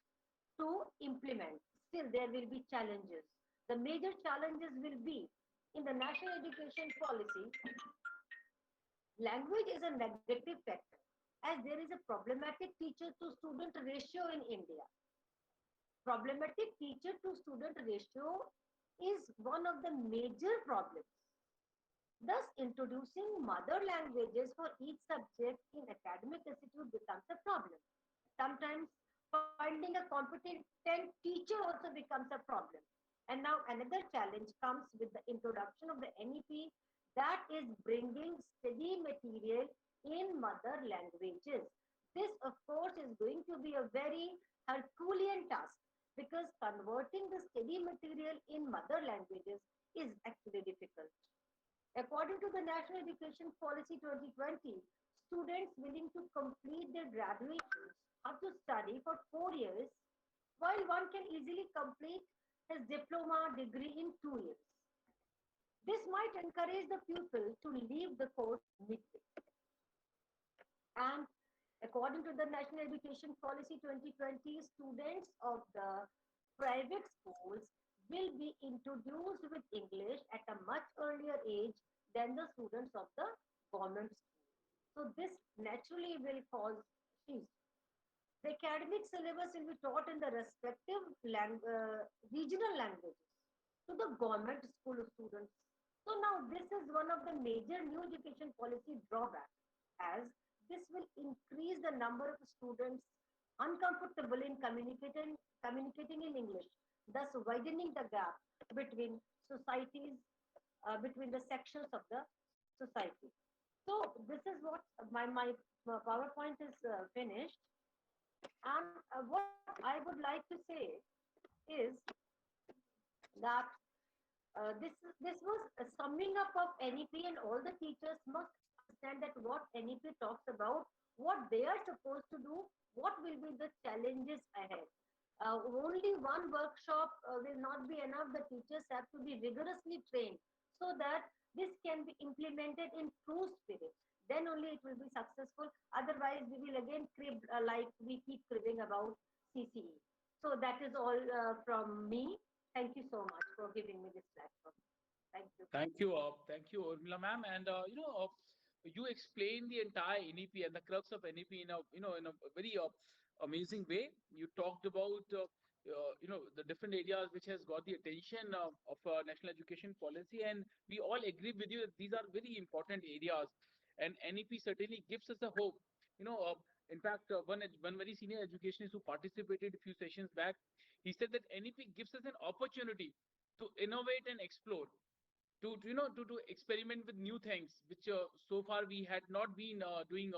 to implement. Still, there will be challenges. The major challenges will be in the national education policy. Language is a negative factor, as there is a problematic teacher to student ratio in India. Problematic teacher to student ratio is one of the major problems. Thus, introducing mother languages for each subject in academic institute becomes a problem. Sometimes finding a competent teacher also becomes a problem. And now another challenge comes with the introduction of the NEP, that is bringing steady material in mother languages. This, of course, is going to be a very Herculean task because converting the study material in mother languages is actually difficult. According to the National Education Policy 2020, students willing to complete their graduations have to study for 4 years, while one can easily complete his diploma degree in 2 years. This might encourage the pupil to leave the course midway. And according to the National Education Policy 2020, students of the private schools will be introduced with English at a much earlier age than the students of the government school. So this naturally will cause issues. The academic syllabus will be taught in the respective regional languages to the government school students. So now this is one of the major new education policy drawbacks, as this will increase the number of students uncomfortable in communicating in English, thus widening the gap between societies, between the sections of the society. So this is what my PowerPoint is finished. And what I would like to say is that this was a summing up of NEP, and all the teachers must understand that what NEP talks about, what they are supposed to do, what will be the challenges ahead. Only one workshop will not be enough. The teachers have to be rigorously trained so that this can be implemented in true spirit. Then only it will be successful. Otherwise, we will again crib like we keep cribbing about CCE. So that is all from me. Thank you so much for giving me this platform. Thank you. Thank you, Urmila ma'am. And you explained the entire NEP and the crux of NEP in a very amazing way. You talked about the different areas which has got the attention of national education policy, and we all agree with you that these are very important areas. And NEP certainly gives us a hope. In fact, one very senior educationist who participated a few sessions back, he said that NEP gives us an opportunity to innovate and explore, to experiment with new things, which so far we had not been doing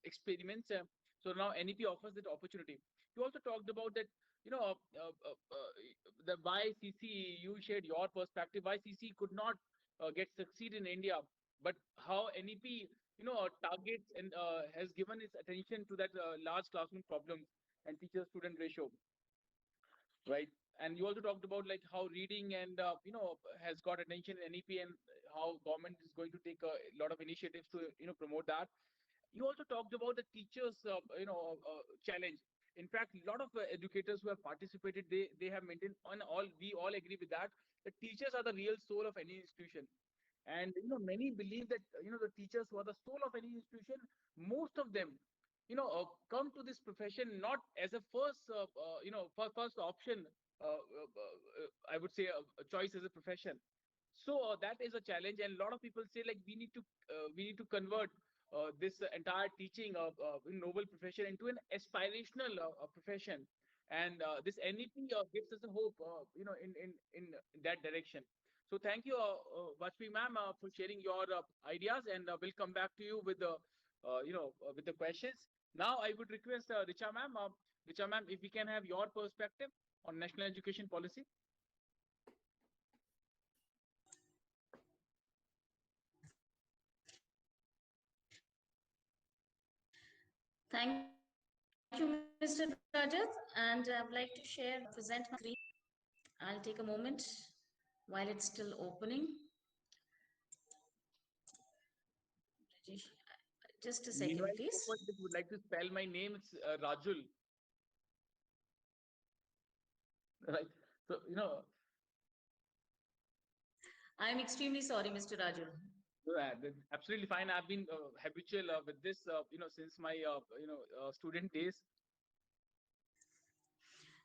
experiments. So now NEP offers that opportunity. You also talked about that, the why CC, you shared your perspective, why CC could not get succeed in India, but how NEP targets and has given its attention to that large classroom problems and teacher student ratio, right? And you also talked about like how reading and has got attention in NEP, and how government is going to take a lot of initiatives to promote that. You also talked about the teachers challenge. In fact, a lot of educators who have participated, they have maintained, on all, we all agree with that, the teachers are the real soul of any institution. And many believe that the teachers who are the soul of any institution, most of them come to this profession not as a first option, I would say a choice as a profession. So that is a challenge, and a lot of people say like we need to convert this entire teaching of noble profession into an aspirational profession, and this NEP gives us a hope, in that direction. So thank you, Vajpayee ma'am, for sharing your ideas, and we'll come back to you with the with the questions. Now I would request Richa ma'am, if we can have your perspective on national education policy. Thank you, Mr. Rajat, and I would like to present my screen. I'll take a moment while it's still opening. Just a second, Meanwhile, please. if you would like to spell my name, it's Rajul. Right. So, I'm extremely sorry, Mr. Rajul. that's absolutely fine. I've been habitual with this, since my, student days.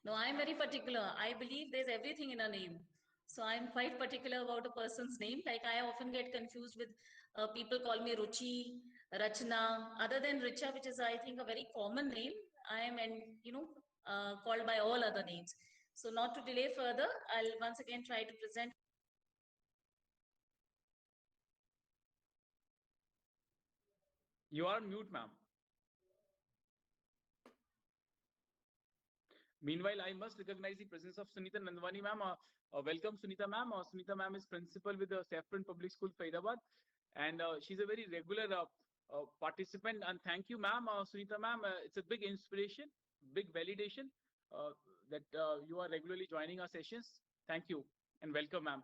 No, I'm very particular. I believe there's everything in a name. So I'm quite particular about a person's name. Like I often get confused with people call me Ruchi, Rachna, other than Richa, which is I think a very common name. I am, called by all other names. So not to delay further, I'll once again try to present. You are on mute, ma'am. Meanwhile, I must recognize the presence of Sunita Nandwani, ma'am. Welcome, Sunita ma'am. Sunita ma'am is principal with the Saffron Public School, Faridabad, and she's a very regular participant. And thank you, ma'am. Sunita ma'am, it's a big inspiration, big validation that you are regularly joining our sessions. Thank you and welcome, ma'am.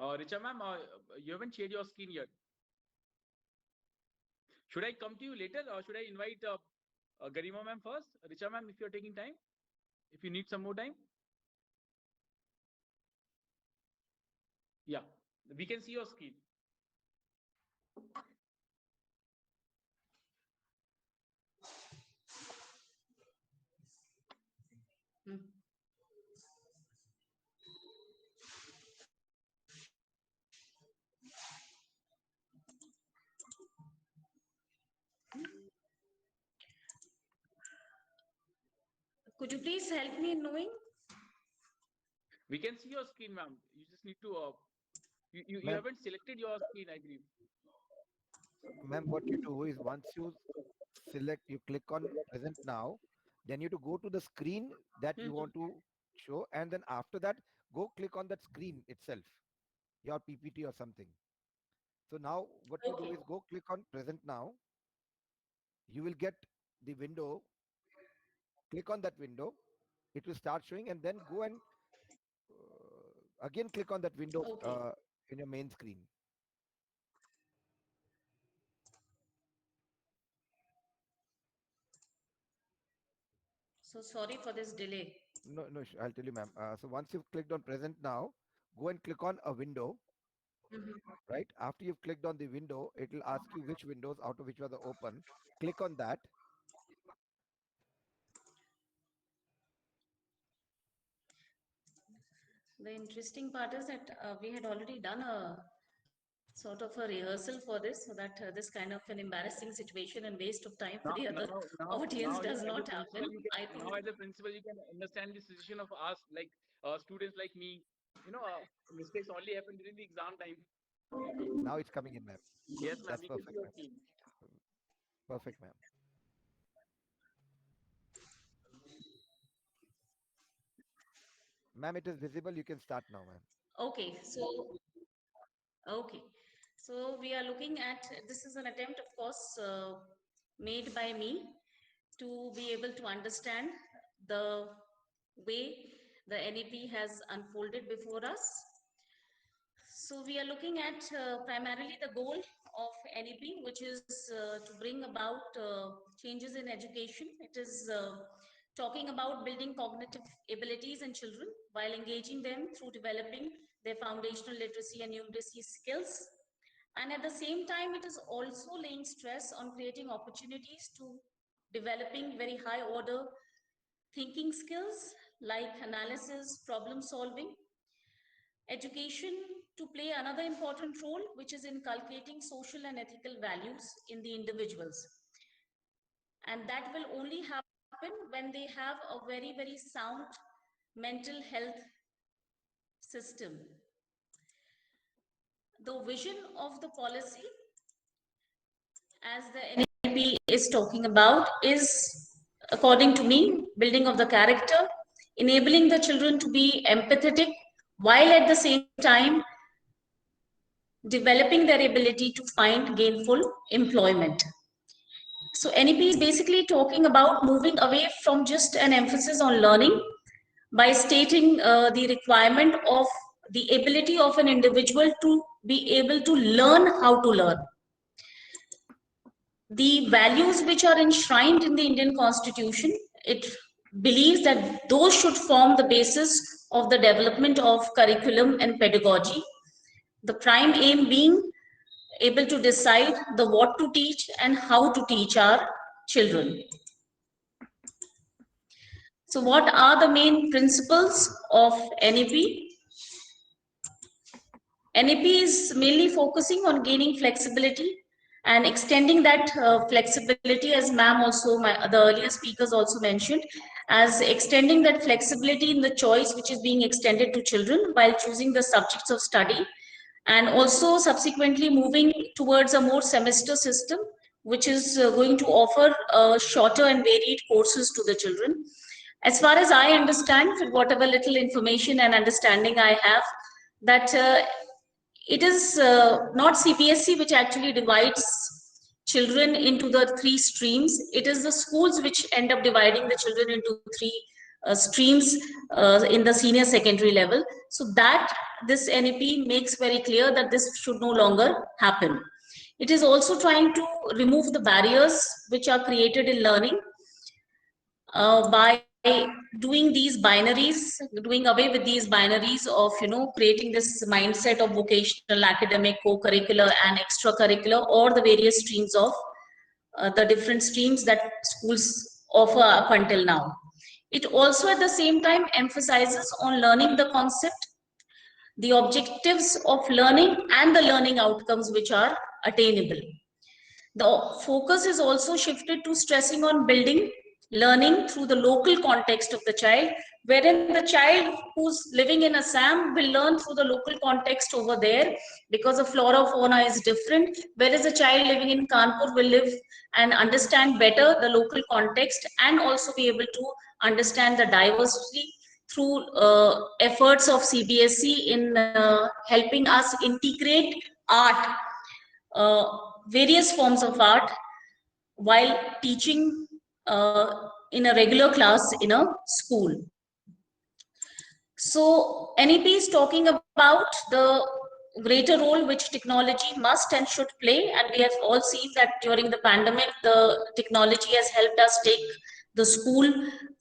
Richa ma'am, you haven't shared your screen yet. Should I come to you later or should I invite Garima ma'am first? Richa ma'am, if you're taking time, if you need some more time. Yeah, we can see your screen. Could you please help me in knowing? We can see your screen, ma'am. You just need to, you Ma'am. haven't selected your screen, I believe. Ma'am, what you do is once you select, you click on present now, then you to go to the screen that you want to show, and then after that, go click on that screen itself, your PPT or something. So now what you do is go click on present now. You will get the window. Click on that window. It will start showing, and then go and again click on that window in your main screen. So sorry for this delay. No, I'll tell you, ma'am. So once you've clicked on present now, go and click on a window. Right? After you've clicked on the window, it will ask you which windows out of which are the open. Click on that. The interesting part is that we had already done a sort of a rehearsal for this, so that this kind of an embarrassing situation and waste of time for the other audience does not happen. I think now, as a principal, you can understand the situation of us, like students like me. You know, mistakes only happen during the exam time. Now it's coming in, ma'am. Yes, ma'am. That's perfect, ma'am. Perfect, ma'am. Ma'am, it is visible. You can start now, ma'am. Okay, so we are looking at, this is an attempt, of course, made by me to be able to understand the way the NEP has unfolded before us. So we are looking at primarily the goal of NEP, which is to bring about changes in education. It is talking about building cognitive abilities in children while engaging them through developing their foundational literacy and numeracy skills. And at the same time, it is also laying stress on creating opportunities to developing very high order thinking skills like analysis, problem solving. Education to play another important role, which is inculcating social and ethical values in the individuals. And that will only happen when they have a very, very sound mental health system. The vision of the policy, as the NEP is talking about, is, according to me, building of the character, enabling the children to be empathetic, while at the same time developing their ability to find gainful employment. So NEP is basically talking about moving away from just an emphasis on learning by stating the requirement of the ability of an individual to be able to learn how to learn. The values which are enshrined in the Indian Constitution, it believes that those should form the basis of the development of curriculum and pedagogy. The prime aim being able to decide the what to teach and how to teach our children. So what are the main principles of NEP? NEP is mainly focusing on gaining flexibility and extending that flexibility, as ma'am also, the earlier speakers also mentioned, as extending that flexibility in the choice which is being extended to children while choosing the subjects of study, and also subsequently moving towards a more semester system, which is going to offer shorter and varied courses to the children. As far as I understand, with whatever little information and understanding I have, that it is not CBSE which actually divides children into the 3 streams. It is the schools which end up dividing the children into 3 streams in the senior secondary level. So that this NEP makes very clear that this should no longer happen. It is also trying to remove the barriers which are created in learning by doing these binaries, doing away with these binaries of, creating this mindset of vocational, academic, co-curricular and extracurricular, or the various streams of the different streams that schools offer up until now. It also at the same time emphasizes on learning the concept, the objectives of learning and the learning outcomes which are attainable. The focus is also shifted to stressing on building learning through the local context of the child, wherein the child who's living in Assam will learn through the local context over there, because the flora fauna is different, whereas a child living in Kanpur will live and understand better the local context and also be able to understand the diversity through efforts of CBSE in helping us integrate art, various forms of art, while teaching in a regular class in a school. So NEP is talking about the greater role which technology must and should play, and we have all seen that during the pandemic, the technology has helped us take the school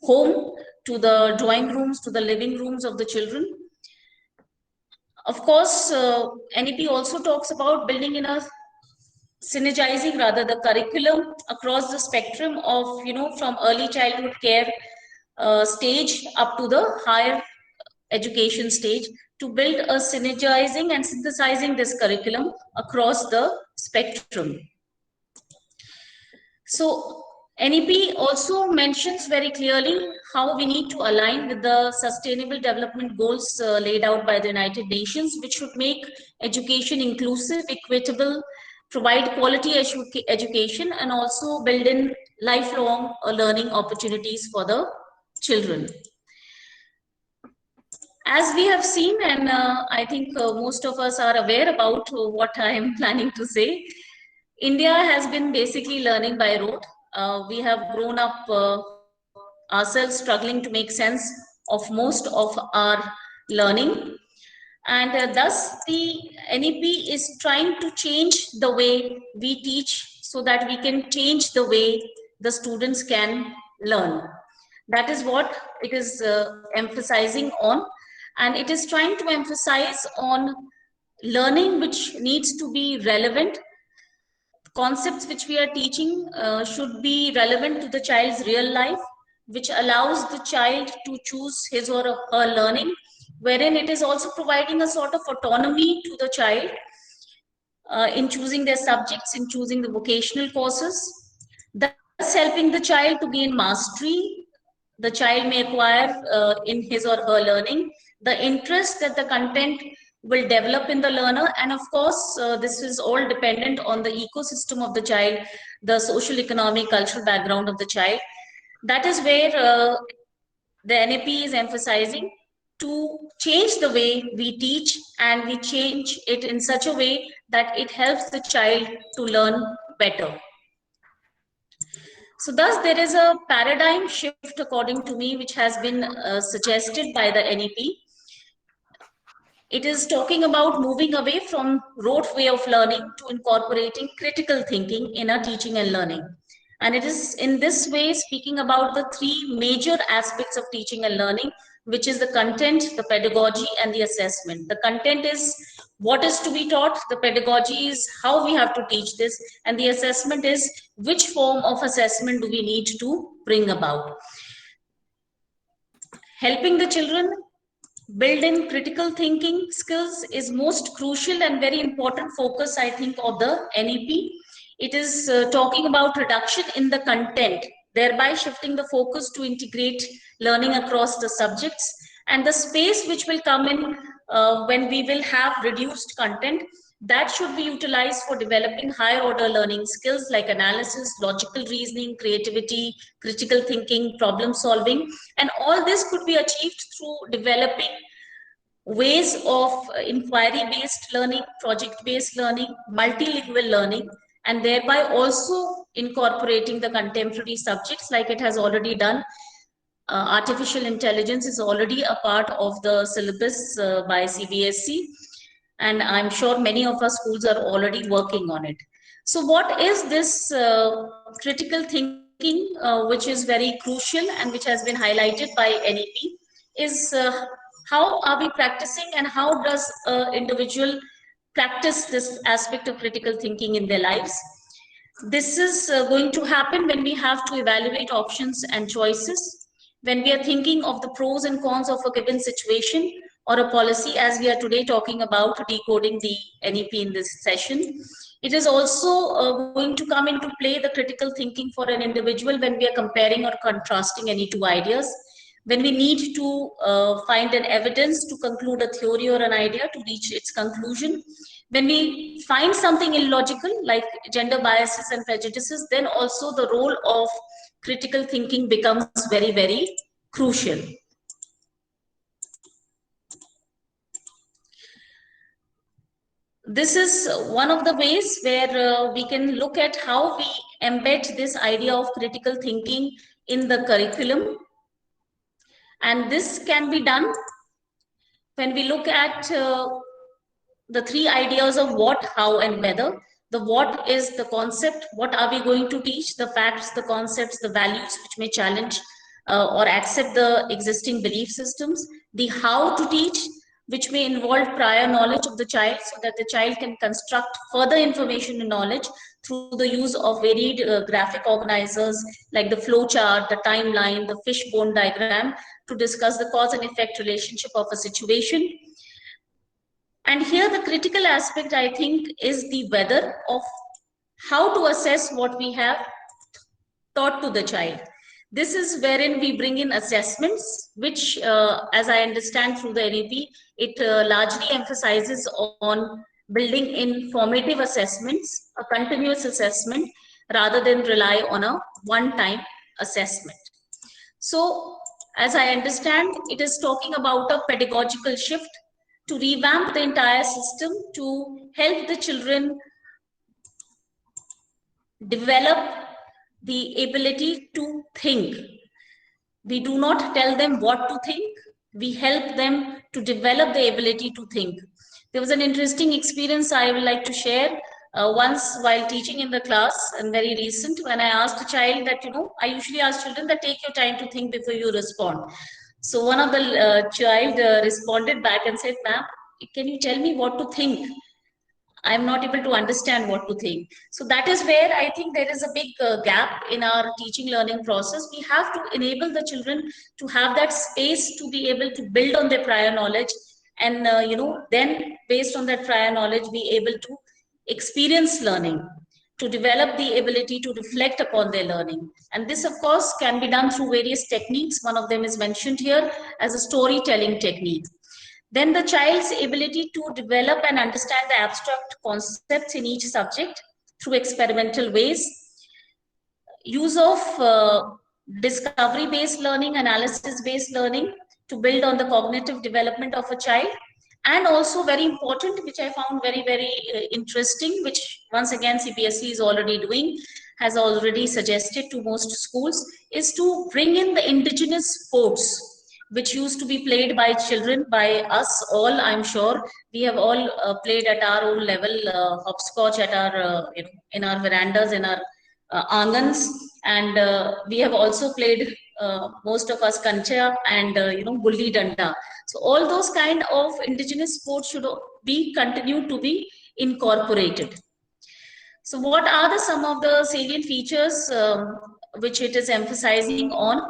home, to the drawing rooms, to the living rooms of the children. Of course, NEP also talks about building in a synergizing rather the curriculum across the spectrum of, from early childhood care stage up to the higher education stage, to build a synergizing and synthesizing this curriculum across the spectrum. So NEP also mentions very clearly how we need to align with the Sustainable Development Goals laid out by the United Nations, which should make education inclusive, equitable, provide quality education, and also build in lifelong learning opportunities for the children. As we have seen, and I think most of us are aware about what I am planning to say, India has been basically learning by rote. We have grown up ourselves struggling to make sense of most of our learning. And thus the NEP is trying to change the way we teach so that we can change the way the students can learn. That is what it is emphasizing on. And it is trying to emphasize on learning which needs to be relevant. Concepts which we are teaching should be relevant to the child's real life, which allows the child to choose his or her learning, wherein it is also providing a sort of autonomy to the child in choosing their subjects, in choosing the vocational courses, thus helping the child to gain mastery. The child may acquire in his or her learning the interest that the content will develop in the learner. And of course, this is all dependent on the ecosystem of the child, the social, economic, cultural background of the child. That is where the NEP is emphasizing to change the way we teach, and we change it in such a way that it helps the child to learn better. So thus there is a paradigm shift, according to me, which has been suggested by the NEP. It is talking about moving away from rote way of learning to incorporating critical thinking in our teaching and learning. And it is in this way speaking about the 3 major aspects of teaching and learning, which is the content, the pedagogy, and the assessment. The content is what is to be taught, the pedagogy is how we have to teach this, and the assessment is which form of assessment do we need to bring about. Helping the children build in critical thinking skills is most crucial and very important focus, I think, of the NEP. It is talking about reduction in the content thereby shifting the focus to integrate learning across the subjects. And the space which will come in when we will have reduced content, that should be utilized for developing higher order learning skills like analysis, logical reasoning, creativity, critical thinking, problem solving. And all this could be achieved through developing ways of inquiry-based learning, project-based learning, multilingual learning, and thereby also incorporating the contemporary subjects like it has already done. Artificial intelligence is already a part of the syllabus by CBSE, and I'm sure many of our schools are already working on it. So what is this critical thinking, which is very crucial and which has been highlighted by NEP, is how are we practicing and how does an individual practice this aspect of critical thinking in their lives? This is going to happen when we have to evaluate options and choices, when we are thinking of the pros and cons of a given situation or a policy, as we are today talking about decoding the NEP in this session. It is also going to come into play, the critical thinking for an individual, when we are comparing or contrasting any two ideas, when we need to find an evidence to conclude a theory or an idea to reach its conclusion, when we find something illogical like gender biases and prejudices, then also the role of critical thinking becomes very, very crucial. This is one of the ways where we can look at how we embed this idea of critical thinking in the curriculum. And this can be done when we look at the three ideas of what, how, and whether. The what is the concept, what are we going to teach, the facts, the concepts, the values which may challenge or accept the existing belief systems, the how to teach, which may involve prior knowledge of the child so that the child can construct further information and knowledge through the use of varied graphic organizers like the flow chart, the timeline, the fishbone diagram to discuss the cause and effect relationship of a situation. And here the critical aspect, I think, is the whether of how to assess what we have taught to the child. This is wherein we bring in assessments, which, as I understand through the NEP, it largely emphasizes on building in formative assessments, a continuous assessment, rather than rely on a one-time assessment. So, as I understand, it is talking about a pedagogical shift to revamp the entire system to help the children develop the ability to think. We do not tell them what to think, we help them to develop the ability to think. There was an interesting experience I would like to share once while teaching in the class, and very recent, when I asked a child that, I usually ask children that take your time to think before you respond. So one of the child responded back and said, ma'am, can you tell me what to think? I'm not able to understand what to think. So that is where I think there is a big gap in our teaching learning process. We have to enable the children to have that space to be able to build on their prior knowledge, and then based on that prior knowledge, be able to experience learning, to develop the ability to reflect upon their learning. And this, of course, can be done through various techniques. One of them is mentioned here as a storytelling technique. Then the child's ability to develop and understand the abstract concepts in each subject through experimental ways. Use of discovery-based learning, analysis-based learning to build on the cognitive development of a child. And also very important, which I found very, very interesting, which once again CBSE is already doing, has already suggested to most schools, is to bring in the indigenous sports which used to be played by children, by us all. I'm sure we have all played at our own level, hopscotch at our, in our verandas, in our angans, and we have also played, most of us, kancha and gulli danda. So all those kind of indigenous sports should be continued to be incorporated. So what are some of the salient features which it is emphasizing on?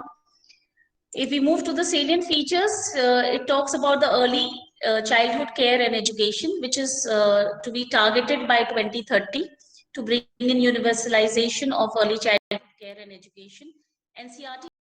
If we move to the salient features, it talks about the early childhood care and education, which is to be targeted by 2030 to bring in universalization of early childhood care and education NCERT